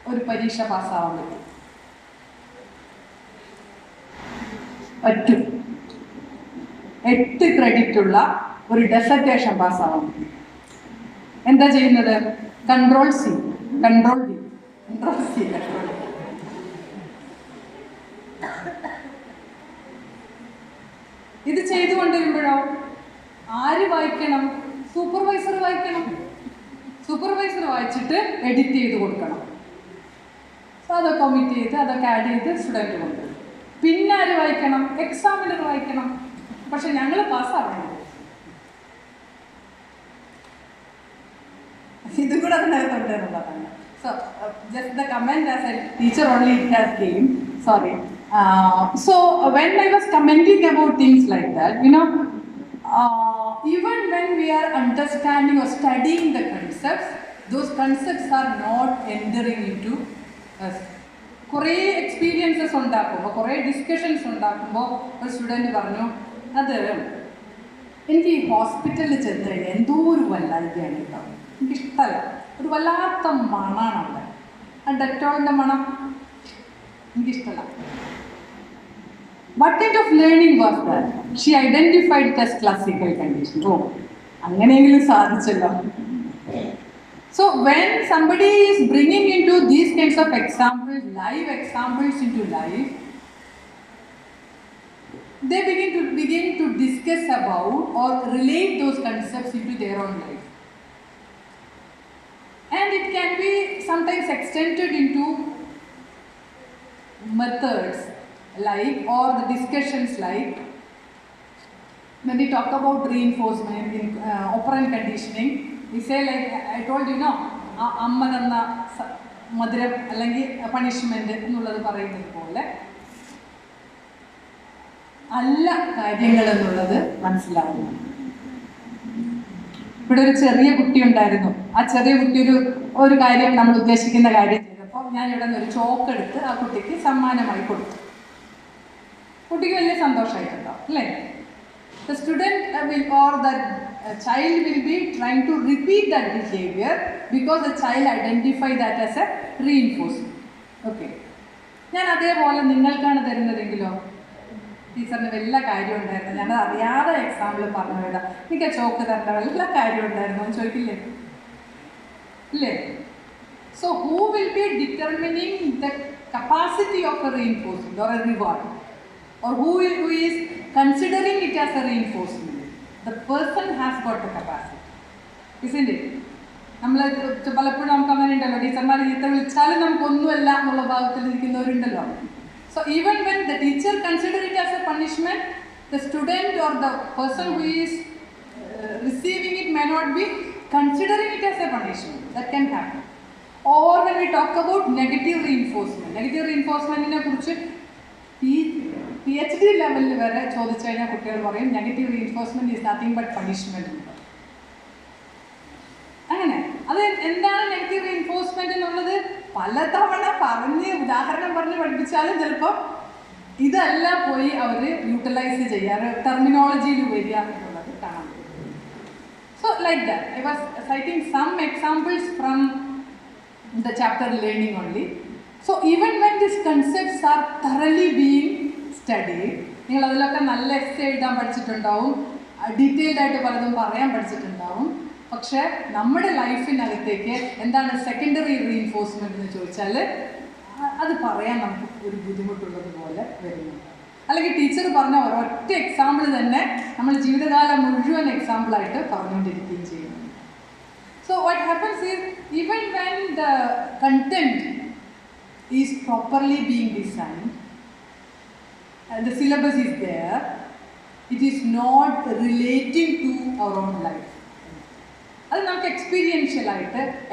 ഒരു പരീക്ഷ പാസ്സാവാൻ പറ്റും. 8 ക്രെഡിറ്റ് ഉള്ള ഒരു ഡെസർട്ടേഷൻ പാസ്സാവാൻ പറ്റും. എന്താ ചെയ്യുന്നത്? Control C. ഇത് ചെയ്തുകൊണ്ടിരുമ്പോഴോ ആര് വായിക്കണം? സൂപ്പർവൈസർ വായിക്കണം. സൂപ്പർവൈസർ വായിച്ചിട്ട് എഡിറ്റ് ചെയ്ത് കൊടുക്കണം. സോ അതൊക്കെ ഒമിറ്റ് ചെയ്ത് അതൊക്കെ ആഡ് ചെയ്ത് സ്റ്റുഡൻറ്റ് കൊണ്ടുവരും. പിന്നെ ആര് വായിക്കണം? എക്സാമിനർ വായിക്കണം. പക്ഷെ ഞങ്ങൾ പാസ്സാവണം. ഇതും കൂടെ അതിനകത്തുണ്ട് എന്നുള്ളതാണ്. So just the comment as a teacher only it has came. Sorry. So when I was commenting about things like that, even when we are understanding or studying the concepts, those concepts are not entering into us. കുറേ experiences ഉണ്ടാക്കുമ്പോൾ, കുറേ discussions ഉണ്ടാക്കുമ്പോൾ ഒരു student പറഞ്ഞു, അത് എനിക്ക് ഈ ഹോസ്പിറ്റലിൽ ചെന്ന് കഴിഞ്ഞാൽ എന്തോ ഒരു വല്ലായ്കയാണ് കേട്ടോ. എനിക്കിഷ്ടമല്ല, ഒരു വല്ലാത്ത മണമാണ് അവിടെ. ആ ഡെറ്റോളിൻ്റെ മണം എനിക്കിഷ്ടമല്ല. What kind of learning was that? She identified it as classical condition. Oh, അങ്ങനെയെങ്കിലും സാധിച്ചല്ലോ. So when somebody is bringing into these kinds of examples, live examples into life, they begin to discuss about or relate those concepts into their own life. And it can be sometimes extended into methods like, or the discussions like, when we talk about reinforcement in operant conditioning, we say like, I told you, no, amma thanna madhuram allengi punishment ennullathu parayunnathu pole alla കാര്യങ്ങൾ എന്നുള്ളത് മനസ്സിലാവുന്നു. ഇവിടെ ഒരു ചെറിയ കുട്ടി ഉണ്ടായിരുന്നു. ആ ചെറിയ കുട്ടി ഒരു കാര്യം, നമ്മൾ ഉദ്ദേശിക്കുന്ന കാര്യം ചെയ്തപ്പോൾ ഞാൻ ഇവിടെ നിന്ന് ഒരു ചോക്ക് എടുത്ത് ആ കുട്ടിക്ക് സമ്മാനമായി കൊടുത്തു. കുട്ടിക്ക് വലിയ സന്തോഷമായിട്ടുണ്ടോ അല്ലേ? The student or the child will be trying to repeat that behavior because the child identify that as a reinforcement. Okay. ഞാൻ അതേപോലെ നിങ്ങൾക്കാണ് തരുന്നതെങ്കിലോ, ടീച്ചറിന് വല്ല കാര്യം ഉണ്ടായിരുന്നു, ഞാനത് അറിയാതെ എക്സാമ്പിൾ പറഞ്ഞു പോയതാ, എനിക്ക് ചോക്ക് തരേണ്ട വല്ല കാര്യം ഉണ്ടായിരുന്നു എന്ന് ചോദിക്കില്ലേ? ഇല്ലേ? So who will be determining the capacity of a reinforcement or a reward? Or who is considering it as a reinforcement? The person has got the capacity, isn't it? നമ്മൾ പലപ്പോഴും നമുക്ക് അങ്ങനെ ഉണ്ടല്ലോ, ടീച്ചർമാർ ചീത്ത വിളിച്ചാലും നമുക്കൊന്നുമല്ല എന്നുള്ള ഭാഗത്തിൽ ഇരിക്കുന്നവരുണ്ടല്ലോ. So even when the teacher consider it as a punishment, the student or the person who is receiving it may not be considering it as a punishment. That can happen. Or when we talk about negative reinforcement, negative reinforcementനെ കുറിച്ച് PhD ലെവലിൽ വരെ ചോദിച്ചു കഴിഞ്ഞാൽ കുട്ടികൾ പറയും negative reinforcement is nothing but punishment. അങ്ങനെ അത് എന്താണ് നെഗറ്റീവ് റീഇൻഫോഴ്സ്മെന്റ് എന്നുള്ളത് പലതവണ പറഞ്ഞ് ഉദാഹരണം പറഞ്ഞ് പഠിപ്പിച്ചാലും ചിലപ്പോൾ ഇതല്ല പോയി അവർ യൂട്ടിലൈസ് ചെയ്യാറ്, ടെർമിനോളജിയിൽ വരിക എന്നുള്ളത് കാണാൻ പറ്റും. So like that I was citing some examples from the chapter learning only. So even when these concepts are thoroughly being studied, നിങ്ങൾ അതിലൊക്കെ നല്ല എസ്സേ എഴുതാൻ പഠിച്ചിട്ടുണ്ടാവും, ഡീറ്റെയിൽഡ് ആയിട്ട് പലതും പറയാൻ പഠിച്ചിട്ടുണ്ടാവും. പക്ഷേ നമ്മുടെ ലൈഫിനകത്തേക്ക് എന്താണ് സെക്കൻഡറി റീഇൻഫോഴ്സ്മെന്റ് എന്ന് ചോദിച്ചാൽ അത് പറയാൻ നമുക്ക് ഒരു ബുദ്ധിമുട്ടുള്ളത് പോലെ വരുന്നുണ്ട്. അല്ലെങ്കിൽ ടീച്ചർ പറഞ്ഞ ഒരൊറ്റ എക്സാമ്പിൾ തന്നെ നമ്മൾ ജീവിതകാലം മുഴുവൻ എക്സാമ്പിളായിട്ട് പറഞ്ഞുകൊണ്ടിരിക്കുകയും ചെയ്യുന്നു. So what happens is even when the content is properly being designed, the syllabus is there, it is not relating to our own life. അത് നമുക്ക്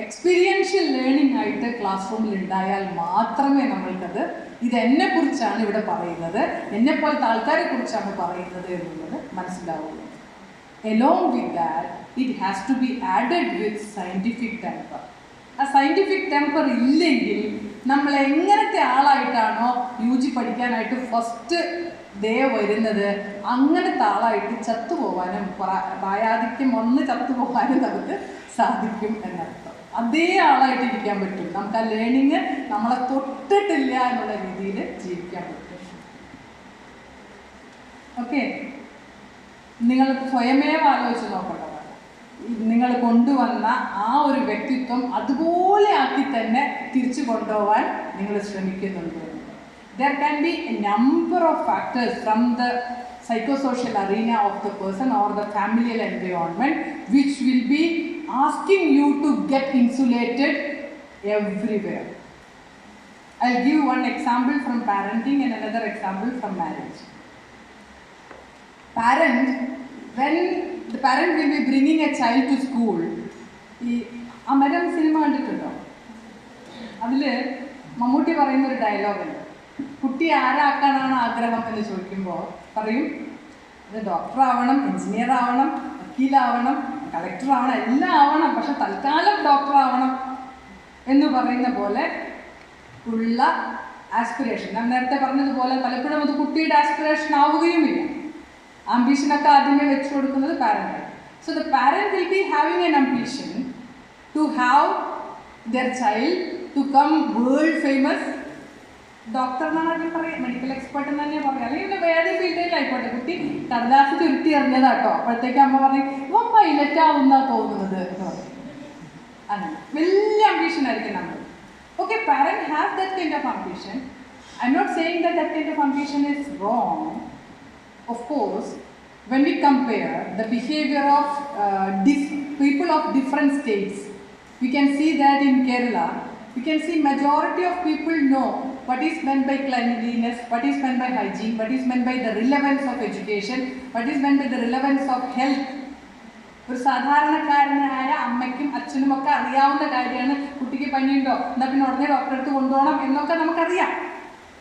എക്സ്പീരിയൻഷ്യൽ ലേണിംഗ് ആയിട്ട് ക്ലാസ് റൂമിൽ ഉണ്ടായാൽ മാത്രമേ നമ്മൾക്കത് ഇതെന്നെ കുറിച്ചാണ് ഇവിടെ പറയുന്നത്, എന്നെപ്പോലത്തെ ആൾക്കാരെ കുറിച്ചാണ് പറയുന്നത് എന്നുള്ളത് മനസ്സിലാവുള്ളൂ. Along with that, it has to be added with scientific temper. ആ സയൻറ്റിഫിക് ടെമ്പർ ഇല്ലെങ്കിൽ നമ്മൾ എങ്ങനത്തെ ആളായിട്ടാണോ UG പഠിക്കാനായിട്ട് ഫസ്റ്റ് ഡേ വരുന്നത് അങ്ങനത്തെ ആളായിട്ട് ചത്തുപോകാനും പ്രായാധിക്യം വന്ന് ചത്തുപോകാനും നമുക്ക് സാധിക്കും എന്നർത്ഥം. അതേ ആളായിട്ട് ഇരിക്കാൻ പറ്റും, നമുക്ക് ആ ലേണിങ് നമ്മളെ തൊട്ടിട്ടില്ല എന്നുള്ള രീതിയിൽ ജീവിക്കാൻ പറ്റും. ഓക്കെ, നിങ്ങൾ സ്വയമേവ ആലോചിച്ച് നോക്കട്ടെ, നിങ്ങൾ കൊണ്ടുവന്ന ആ ഒരു വ്യക്തിത്വം അതുപോലെ ആക്കി തന്നെ തിരിച്ചു കൊണ്ടുപോകാൻ നിങ്ങൾ ശ്രമിക്കുന്നുണ്ട്. There can be a number of factors from the psychosocial arena of the person or the familial environment which will be asking you to get insulated everywhere. I'll give one example from parenting and another example from marriage. When the parent will be bringing a child to school, ഈ Amaram cinema കണ്ടിട്ടുണ്ടോ? അതിൽ മമ്മൂട്ടി പറയുന്നൊരു ഡയലോഗുണ്ട്, കുട്ടി ആരാക്കാനാണ് ആഗ്രഹം എന്ന് ചോദിക്കുമ്പോൾ പറയും അത് ഡോക്ടർ ആവണം, എഞ്ചിനീയർ ആവണം, വക്കീലാവണം, കളക്ടർ ആവണം, എല്ലാം ആവണം, പക്ഷെ തൽക്കാലം ഡോക്ടർ ആവണം എന്ന് പറയുന്ന പോലെ ഉള്ള ആസ്പിറേഷൻ. ഞാൻ നേരത്തെ പറഞ്ഞതുപോലെ പലപ്പോഴും അത് കുട്ടിയുടെ ആസ്പിറേഷൻ ആവുകയുമില്ല. Ambition ആദ്യമേ വെച്ചു കൊടുക്കുന്നത് parent. So the parent will be having an ambition to have their child to come world famous doctor എന്നാണ് പറയുക, മെഡിക്കൽ എക്സ്പെർട്ട് എന്ന് തന്നെ പറയാം, അല്ലെങ്കിൽ വേറെ ഫീൽഡിലായിക്കോട്ടെ. കുട്ടി കടലാസ് ചുരുട്ടി എറിഞ്ഞതാട്ടോ, അപ്പോഴത്തേക്ക് അമ്മ പറഞ്ഞു ഇവൻ പൈലറ്റ് ആവുന്ന തോന്നുന്നത് എന്ന് പറയും. അങ്ങനെ വലിയ അംബീഷൻ ആയിരിക്കും നമ്മൾ. Okay, parent has that kind of ambition. I'm not saying that that kind of ambition is wrong. Of course, when we compare the behavior of people of different states, we can see that in Kerala, we can see majority of people know what is meant by cleanliness, what is meant by hygiene, what is meant by the relevance of education, what is meant by the relevance of health. ഒരു സാധാരണക്കാരനായ അമ്മയ്ക്കും അച്ഛനും ഒക്കെ അറിയാവുന്ന കാര്യമാണ് കുട്ടിക്ക് പനിയുണ്ടോ എന്നാൽ പിന്നെ ഉടനെ ഡോക്ടറെ അടുത്ത് കൊണ്ടുപോകണം എന്നൊക്കെ നമുക്കറിയാം.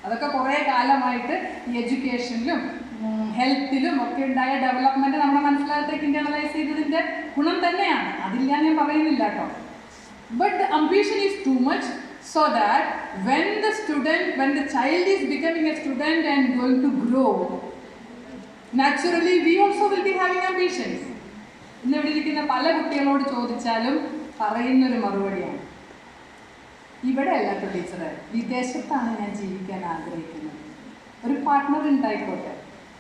അതൊക്കെ കുറേ കാലമായിട്ട് ഈ എഡ്യൂക്കേഷനിലും ഹെൽത്തിലും ഒക്കെ ഉണ്ടായ ഡെവലപ്മെൻറ്റ് നമ്മുടെ മനസ്സിലകത്തേക്ക് ഇൻറ്റേർണലൈസ് ചെയ്തതിൻ്റെ ഗുണം തന്നെയാണ്, അതില്ല ഞാൻ പറയുന്നില്ല കേട്ടോ. But the ambition is too much, so that when the child is becoming a student and going to grow, naturally we also will be having ambitions. ഇന്ന് ഇവിടെ ഇരിക്കുന്ന പല കുട്ടികളോട് ചോദിച്ചാലും പറയുന്നൊരു മറുപടിയാണ്, ഇവിടെ അല്ലാത്ത ടീച്ചറെ, വിദേശത്താണ് ഞാൻ ജീവിക്കാൻ ആഗ്രഹിക്കുന്നത്. ഒരു പാർട്ട്ണർ ഉണ്ടായിക്കോട്ടെ,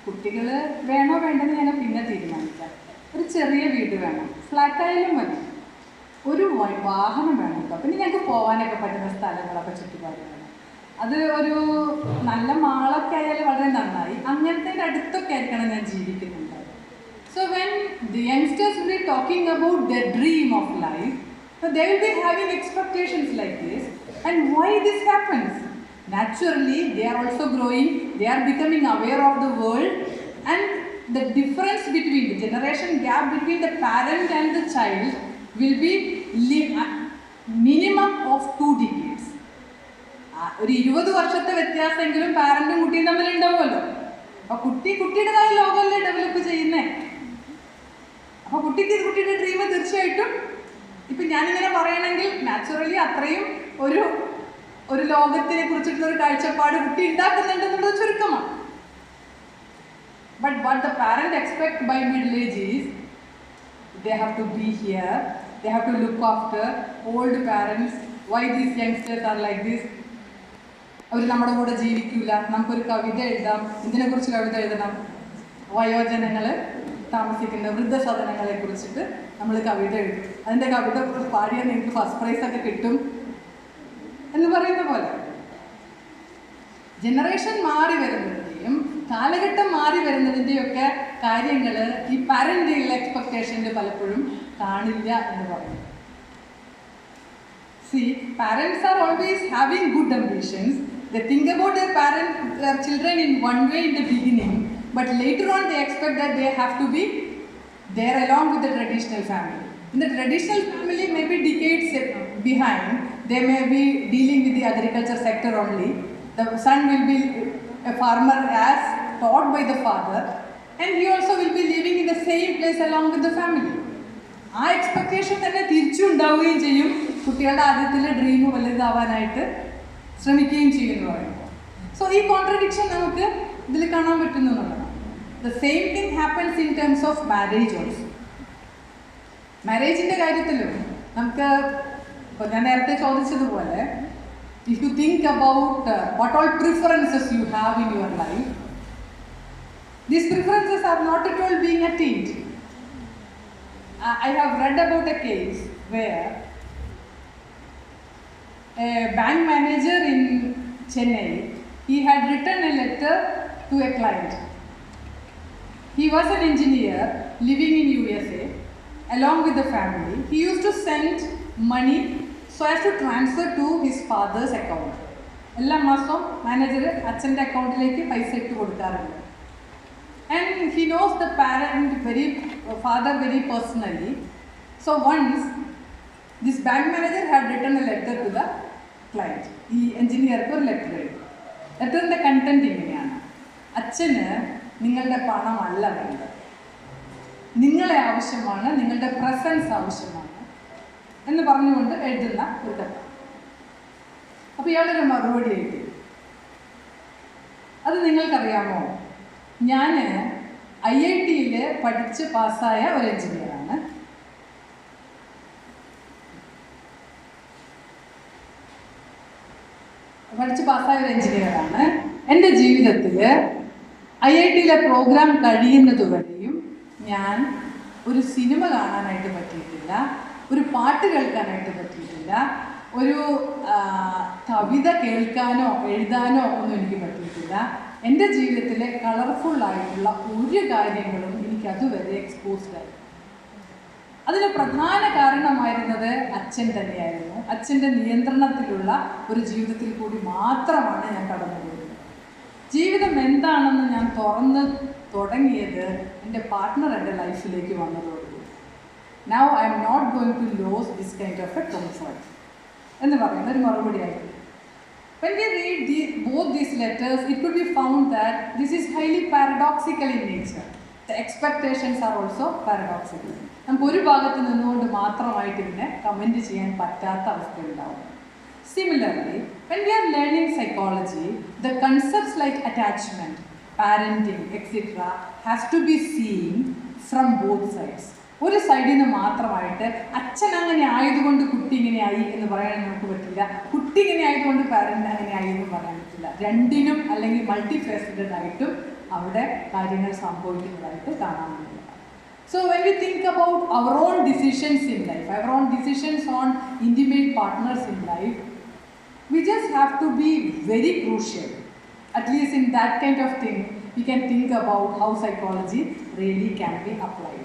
കുട്ടികൾ വേണോ വേണ്ടെന്ന് ഞങ്ങൾ പിന്നെ തീരുമാനിക്കാം. ഒരു ചെറിയ വീട് വേണം, ഫ്ലാറ്റായാലും മതി, ഒരു വാഹനം വേണം കേട്ടോ, പിന്നെ ഞങ്ങൾക്ക് പോകാനൊക്കെ പറ്റുന്ന സ്ഥലങ്ങളൊക്കെ ചുറ്റുപാട് വേണം. അത് ഒരു നല്ല മാളൊക്കെ ആയാലും വളരെ നന്നായി, അങ്ങനത്തെ അടുത്തൊക്കെ ആയിരിക്കണം ഞാൻ ജീവിക്കുന്നുണ്ട്. So when the youngsters will be talking about their dream of life, so they will be having expectations like this. And why this happens? Naturally, they are also growing, they are becoming aware of the world, and the difference between the generation gap between the parent and the child will be minimum of 2 decades. ഒരു 20 വർഷത്തെ വ്യത്യാസമെങ്കിലും പാരന്റും കുട്ടിയും തമ്മിൽ ഉണ്ടാവുമല്ലോ. അപ്പോൾ കുട്ടിയുടേതായ ലോകമല്ലേ develop ചെയ്യുന്നേ. അപ്പോൾ കുട്ടിയുടെ dream തീർച്ചയായിട്ടും ഇപ്പം ഞാനിങ്ങനെ പറയണമെങ്കിൽ നാച്ചുറലി അത്രയും ഒരു ലോകത്തിനെ കുറിച്ചിട്ടുള്ള ഒരു കാഴ്ചപ്പാട് കുട്ടി ഉണ്ടാക്കുന്നുണ്ടെന്നുള്ളത് ചുരുക്കമാണ്. But what the parent expect by middle age is they have to be here, they have to look after old parents. Why these youngsters are like this? അവർ നമ്മുടെ കൂടെ ജീവിക്കില്ല, നമുക്കൊരു കവിത എഴുതാം, ഇതിനെക്കുറിച്ച് കവിത എഴുതണം, വയോജനങ്ങൾ താമസിക്കുന്ന വൃദ്ധസദനങ്ങളെ കുറിച്ചിട്ട് നമ്മൾ കവിത എഴുതും, അതിൻ്റെ കവിത പാടിയാൽ നിങ്ങൾക്ക് ഫസ്റ്റ് പ്രൈസൊക്കെ കിട്ടും എന്ന് പറയുന്ന പോലെ ജനറേഷൻ മാറി വരുന്നതിൻ്റെയും കാലഘട്ടം മാറി വരുന്നതിൻ്റെയൊക്കെ കാര്യങ്ങൾ ഈ പാരൻ്റൽ എക്സ്പെക്ടേഷനിൽ പലപ്പോഴും കാണില്ല എന്ന് പറയുന്നു. See, parents are always having good ambitions. They think about their children in one way in the beginning, but later on they expect that they have to be there along with the traditional family. In the traditional family, maybe decades behind, they may be dealing with the agriculture sector only. The son will be a farmer as taught by the father, and he also will be living in the same place along with the family. ആ expectation തന്നെ തിരിച്ചുണ്ടാവുകയും ചെയ്യും, കുട്ടികളുടെ ആദ്യത്തിലെ dream വലുതാവാനായിട്ട് ശ്രമിക്കുകയും ചെയ്യുമെന്ന് പറയുമ്പോൾ. So ഈ contradiction നമുക്ക് ഇതിൽ കാണാൻ പറ്റുന്നുള്ളതാണ്. The same thing happens in terms of marriage also. മാരേജിൻ്റെ കാര്യത്തിലും നമുക്ക് ഇപ്പോൾ ഞാൻ നേരത്തെ ചോദിച്ചതുപോലെ, if you think about what all preferences you have in your life, these preferences are not at all being attained. I have read about a case where a bank manager in Chennai, he had written a letter to a client. He was an engineer living in USA along with the family. He used to send money so as to transfer to his father's account. എല്ലാ മാസവും manager അച്ഛൻ്റെ അക്കൗണ്ടിലേക്ക് പൈസ ഇട്ട് കൊടുക്കാറുണ്ട്. And he knows the father very personally. So once this bank manager had written a letter to the client. ഈ എഞ്ചിനീയർക്ക് ഒരു letter എഴുതി. ലെറ്ററിൻ്റെ കണ്ടന്റ് ഇങ്ങനെയാണ്: അച്ഛന് നിങ്ങളുടെ പണമല്ല വേണ്ടത്, നിങ്ങളെ ആവശ്യമാണ്, നിങ്ങളുടെ പ്രസൻസ് ആവശ്യമാണ് എന്ന് പറഞ്ഞുകൊണ്ട് എഴുതുന്ന ഒരു കത്ത്. അപ്പോൾ ഇയാളൊരു മറുപടി എഴുതി. അത് നിങ്ങൾക്കറിയാമോ, ഞാൻ IIT-യിൽ പഠിച്ച് പാസ്സായ ഒരു എഞ്ചിനീയറാണ്. എൻ്റെ ജീവിതത്തിൽ IIT-യിലെ പ്രോഗ്രാം കഴിയുന്നതുവരെയും ഞാൻ ഒരു സിനിമ കാണാനായിട്ട് പറ്റിയിട്ടില്ല, ഒരു പാട്ട് കേൾക്കാനായിട്ട് പറ്റിയിട്ടില്ല, ഒരു കവിത കേൾക്കാനോ എഴുതാനോ ഒന്നും എനിക്ക് പറ്റിയിട്ടില്ല. എൻ്റെ ജീവിതത്തിലെ കളർഫുള്ളായിട്ടുള്ള ഒരു കാര്യങ്ങളും എനിക്ക് അതുവരെ എക്സ്പോസ്ഡ് ആയി. അതിന് പ്രധാന കാരണമായിരുന്നത് അച്ഛൻ തന്നെയായിരുന്നു. അച്ഛൻ്റെ നിയന്ത്രണത്തിലുള്ള ഒരു ജീവിതത്തിൽ കൂടി മാത്രമാണ് ഞാൻ കടന്നുപോയത്. ജീവിതം എന്താണെന്ന് ഞാൻ തുറന്ന് തുടങ്ങിയത് എൻ്റെ പാർട്ട്ണർ എൻ്റെ ലൈഫിലേക്ക് വന്നതോടുകൂടി. Now I am not going to lose this kind of a comfort എന്ന് പറയുന്ന ഒരു മറുപടിയായിരുന്നു. When we read both these letters, it could be found that this is highly paradoxical in nature. The expectations are also paradoxical. നമുക്ക് ഒരു ഭാഗത്ത് നിന്നുകൊണ്ട് മാത്രമായിട്ട് ഇതിനെ comment ചെയ്യാൻ പറ്റാത്ത അവസ്ഥയുണ്ടാവും. Similarly, when we are learning psychology, the concepts like attachment, parenting, etc. has to be seen from both sides. ഒരു സൈഡിൽ നിന്ന് മാത്രമായിട്ട് അച്ഛൻ അങ്ങനെ ആയതുകൊണ്ട് കുട്ടി ഇങ്ങനെ ആയി എന്ന് പറയാൻ നമുക്ക് പറ്റില്ല, കുട്ടി ഇങ്ങനെ ആയതുകൊണ്ട് പാരൻ്റ് അങ്ങനെ ആയി എന്ന് പറയാൻ പറ്റില്ല. രണ്ടിനും അല്ലെങ്കിൽ മൾട്ടി ഫേസറ്റഡ് ആയിട്ടും അവിടെ കാര്യങ്ങൾ സംഭവിക്കുന്നതായിട്ട് കാണാൻ. So when we think about our own decisions in life, our own decisions on intimate partners in life, we just have to be very crucial. At least in that kind of thing, we can think about how psychology really can be applied.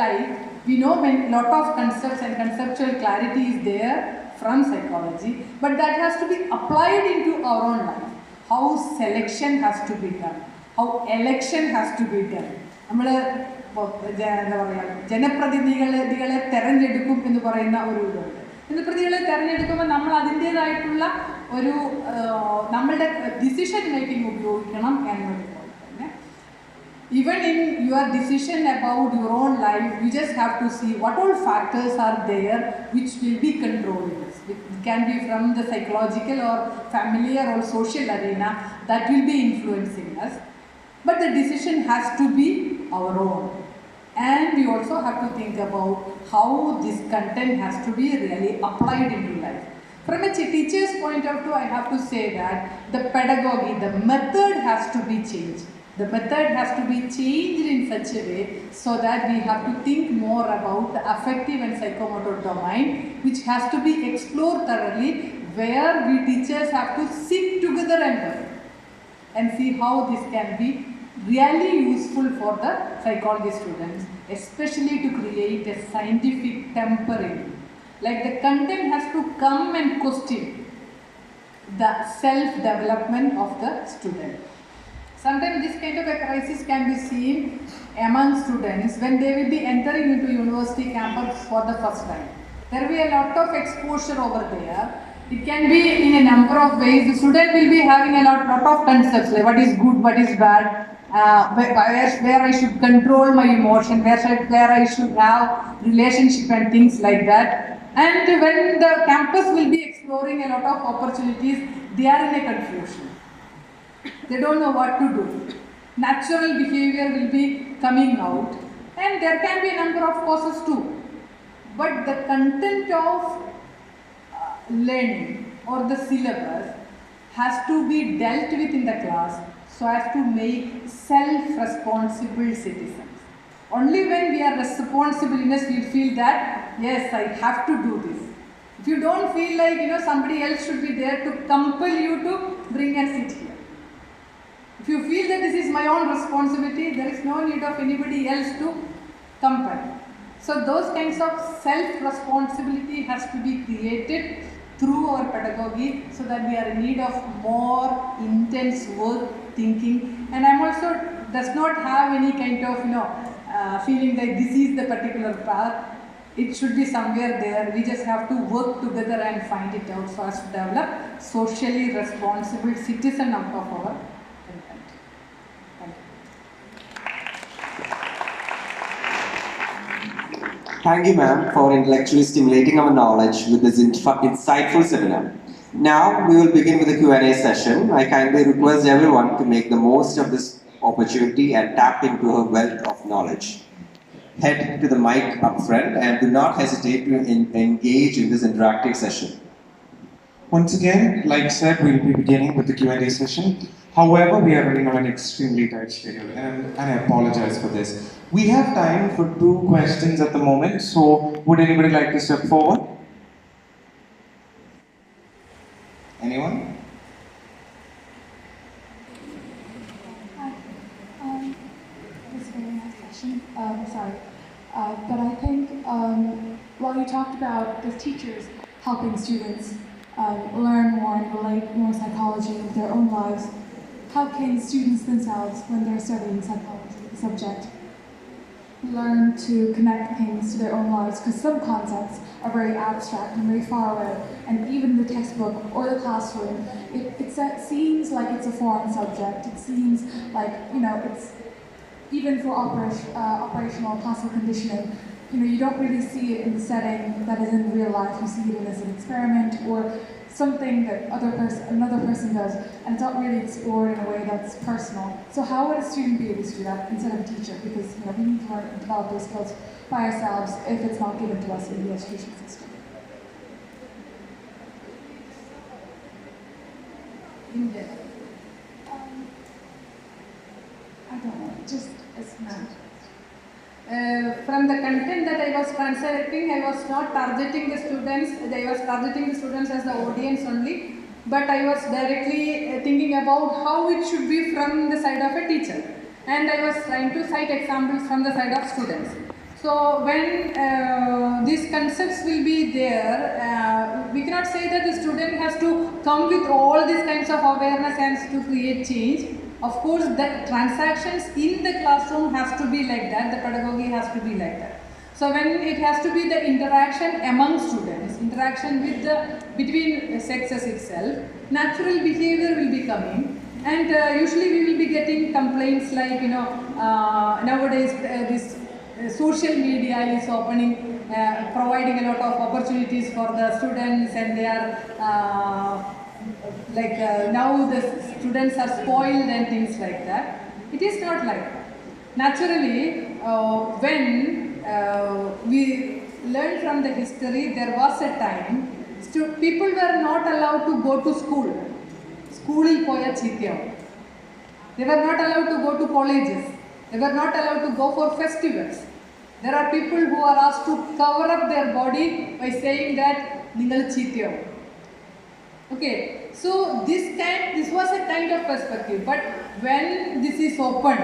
Like, we know a lot of concepts and conceptual clarity is there from psychology, but that has to be applied into our own life. How selection has to be done, how election has to be done. നമ്മൾ എന്താ പറയുക, ജനപ്രതിനിധികളെ തിരഞ്ഞെടുക്കും എന്ന് പറയുന്ന ഒരു ഇതുണ്ട്. ജനപ്രതിനിധികളെ തിരഞ്ഞെടുക്കുമ്പോൾ നമ്മൾ അതിൻ്റേതായിട്ടുള്ള ഒരു നമ്മളുടെ ഡിസിഷൻ മേക്കിംഗ് ഉപയോഗിക്കണം എന്നൊരു തന്നെ. Even in your decision about your own life, you just have to see what all factors are there which will be controlling us. It can be from the psychological or familiar or social arena that will be influencing us. But the decision has to be our own. And we also have to think about how this content has to be really applied into life. From a teacher's point of view, I have to say that the pedagogy, the method has to be changed. The method has to be changed in such a way so that we have to think more about the affective and psychomotor domain, which has to be explored thoroughly, where we teachers have to sit together and work and see how this can be really useful for the psychology students, especially to create a scientific temper in it. Like the content has to come and question the self-development of the student. Sometimes this kind of a crisis can be seen among students when they will be entering into university campus for the first time. There will be a lot of exposure over there. It can be in a number of ways. The student will be having a lot of concepts like what is good, what is bad, where I should control my emotion, where I should have relationship and things like that. And when the campus will be exploring a lot of opportunities, they are in a confusion. They don't know what to do. Natural behavior will be coming out, and there can be a number of causes too. But the content of learning or the syllabus has to be dealt with in the class so as to make self-responsible citizens. Only when we are responsible enough, we feel that yes, I have to do this. If you don't feel like somebody else should be there to compel you to bring and sit here. If you feel that this is my own responsibility, there is no need of anybody else to compel. So those kinds of self-responsibility has to be created through our pedagogy so that we are in need of more intense work, thinking. And I'm also does not have any kind of feeling like this is the particular path. It should be somewhere there. We just have to work together and find it out so as to develop socially responsible citizen out of our content. Thank you. Thank you, ma'am, for intellectually stimulating our knowledge with this insightful seminar. Now, we will begin with the Q&A session. I kindly request everyone to make the most of this opportunity and tap into her wealth of knowledge. Head to the mic up front and do not hesitate to engage in this interactive session. Once again, like I said, we'll be beginning with the Q&A session. However, we are running on an extremely tight schedule, and I apologize for this. We have time for 2 questions at the moment, so would anybody like to step forward? Anyone? That's a very nice question. Sorry. But I think while you talked about the teachers helping students learn more and relate more psychology with their own lives, how can students themselves, when they're studying psychology, the subject, learn to connect things to their own lives? Because some concepts are very abstract and very far away, and even the textbook or the classroom, it seems like it's a foreign subject. It seems like, it's even for operational classical conditioning, you don't really see it in the setting that is in real life. You see it as an experiment or something that another person does, and it's not really explored in a way that's personal. So how would a student be able to do that instead of a teacher? Because we need to learn and develop those skills by ourselves if it's not given to us in the education system. I don't know, just as math. From the content that I was translating, I was not targeting the students. I was targeting the students as the audience only, but I was directly thinking about how it should be from the side of a teacher, and I was trying to cite examples from the side of students. So when these concepts will be there, we cannot say that the student has to come with all these kinds of awareness and to create change. Of course, the transactions in the classroom has to be like that, the pedagogy has to be like that. So when it has to be the interaction among students, interaction with between sexes itself, natural behavior will be coming, and usually we will be getting complaints like, nowadays this social media is opening, providing a lot of opportunities for the students, and they are now the students are spoiled and things like that. It is not like that. Naturally, when we learn from the history, there was a time people were not allowed to go to school. Schoolil poya chityavu. They were not allowed to go to colleges. They were not allowed to go for festivals. There are people who are asked to cover up their body by saying that ningal chityavu. Okay, so this was a kind of perspective, but when this is open,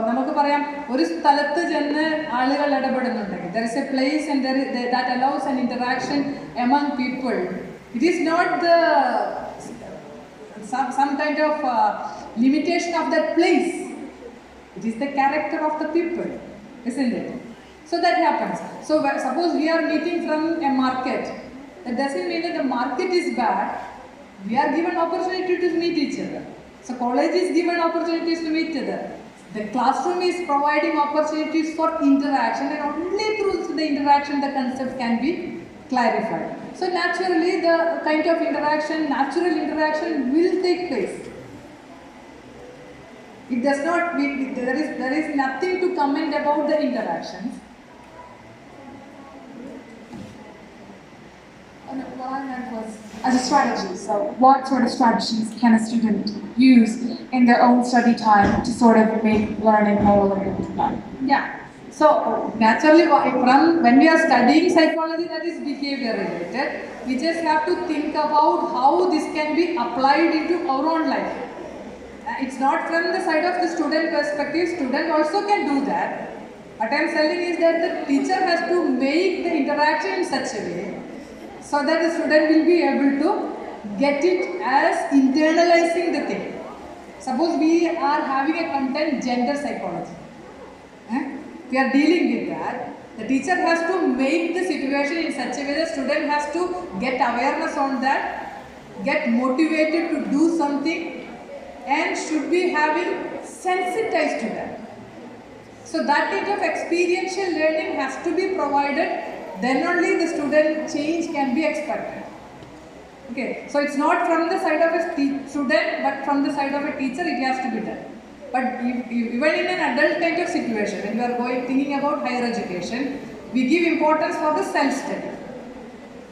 നമുക്ക് പറയാം ഒരു സ്ഥലത്ത് ചെന്ന് ആളുകൾ ഇടപെടുന്നുണ്ടെങ്കിൽ there is a place and that allows an interaction among people. It is not some kind of limitation of that place. It is the character of the people, isn't it? So that happens. So suppose we are meeting from a market. That doesn't mean that the market is bad. We are given opportunity to meet each other. So college is given opportunities to meet each other. The classroom is providing opportunities for interaction, and only through the interaction the concept can be clarified. So naturally the kind of natural interaction will take place. It does not, there is nothing to comment about the interactions. What I meant was as a strategy. So what sort of strategies can a student use in their own study time to sort of make learning more relevant to them? Yeah. So naturally, when we are studying psychology, that is behavior related. We just have to think about how this can be applied into our own life. It's not from the side of the student perspective. Student also can do that. What I am telling is that the teacher has to make the interaction in such a way so that the student will be able to get it as internalizing the thing. Suppose we are having a content gender psychology. We are dealing with that. The teacher has to make the situation in such a way the student has to get awareness on that, get motivated to do something, and should be having sensitized to that. So that kind of experiential learning has to be provided. Then only the student change can be expected. Okay, so it's not from the side of a student, but from the side of a teacher it has to be done. But even in an adult kind of situation, when you are thinking about higher education, we give importance for the self-study.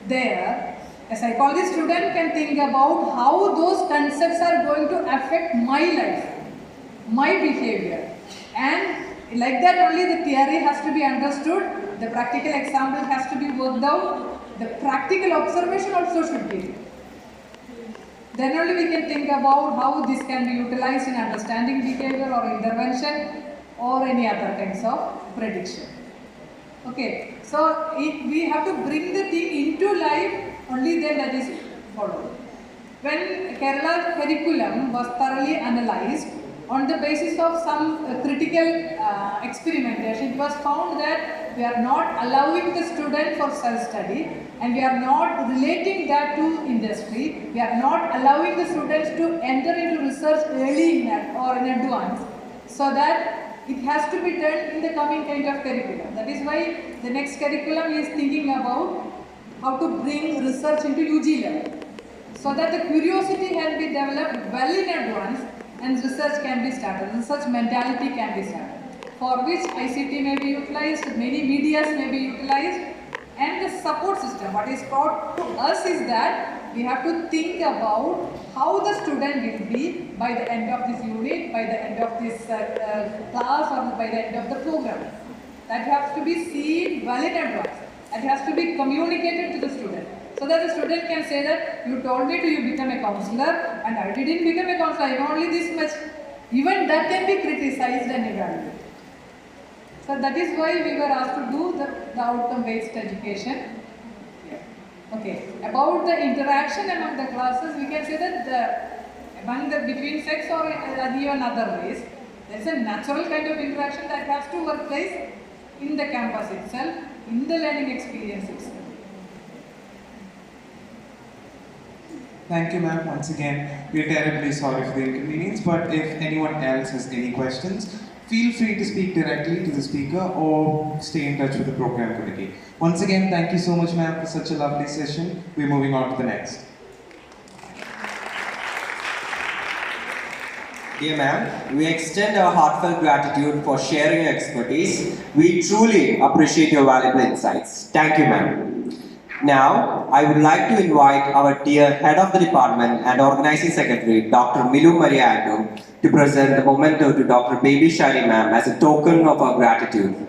There, a psychology student can think about how those concepts are going to affect my life, my behavior, and like that only the theory has to be understood, the practical example has to be worked out, the practical observation also should be. Then only we can think about how this can be utilized in understanding behavior or intervention or any other kinds of prediction. Okay, so we have to bring the thing into life, only then that is followed. When Kerala curriculum was thoroughly analyzed on the basis of some critical experimentation, it was found that we are not allowing the student for self-study and we are not relating that to industry. We are not allowing the students to enter into research early or in advance, so that it has to be done in the coming kind of curriculum. That is why the next curriculum is thinking about how to bring research into UG level, so that the curiosity can be developed well in advance and research can be started, research mentality can be started, for which ICT may be utilized, many medias may be utilized, and the support system. What is taught to us is that we have to think about how the student will be by the end of this unit, by the end of this class, or by the end of the program. That has to be seen well in advance. That has to be communicated to the student, so that the student can say that you told me to become a counselor and I didn't become a counselor, I know only this much. Even that can be criticized and evaluated. So that is why we were asked to do the outcome-based education. Okay, about the interaction among the classes, we can say that between sex or even other ways, there is a natural kind of interaction that has to work place in the campus itself, in the learning experience itself. Thank you, ma'am. Once again, we are terribly sorry for the inconvenience, but if anyone else has any questions, feel free to speak directly to the speaker or stay in touch with the program committee. Once again, thank you so much, ma'am, for such a lovely session. We're moving on to the next. Dear ma'am, we extend our heartfelt gratitude for sharing your expertise. We truly appreciate your valuable insights. Thank you, ma'am. Now, I would like to invite our dear Head of the Department and Organizing Secretary, Dr. Milu Mariano, to present the memento to Dr. Baby Shari ma'am as a token of our gratitude.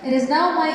It is now my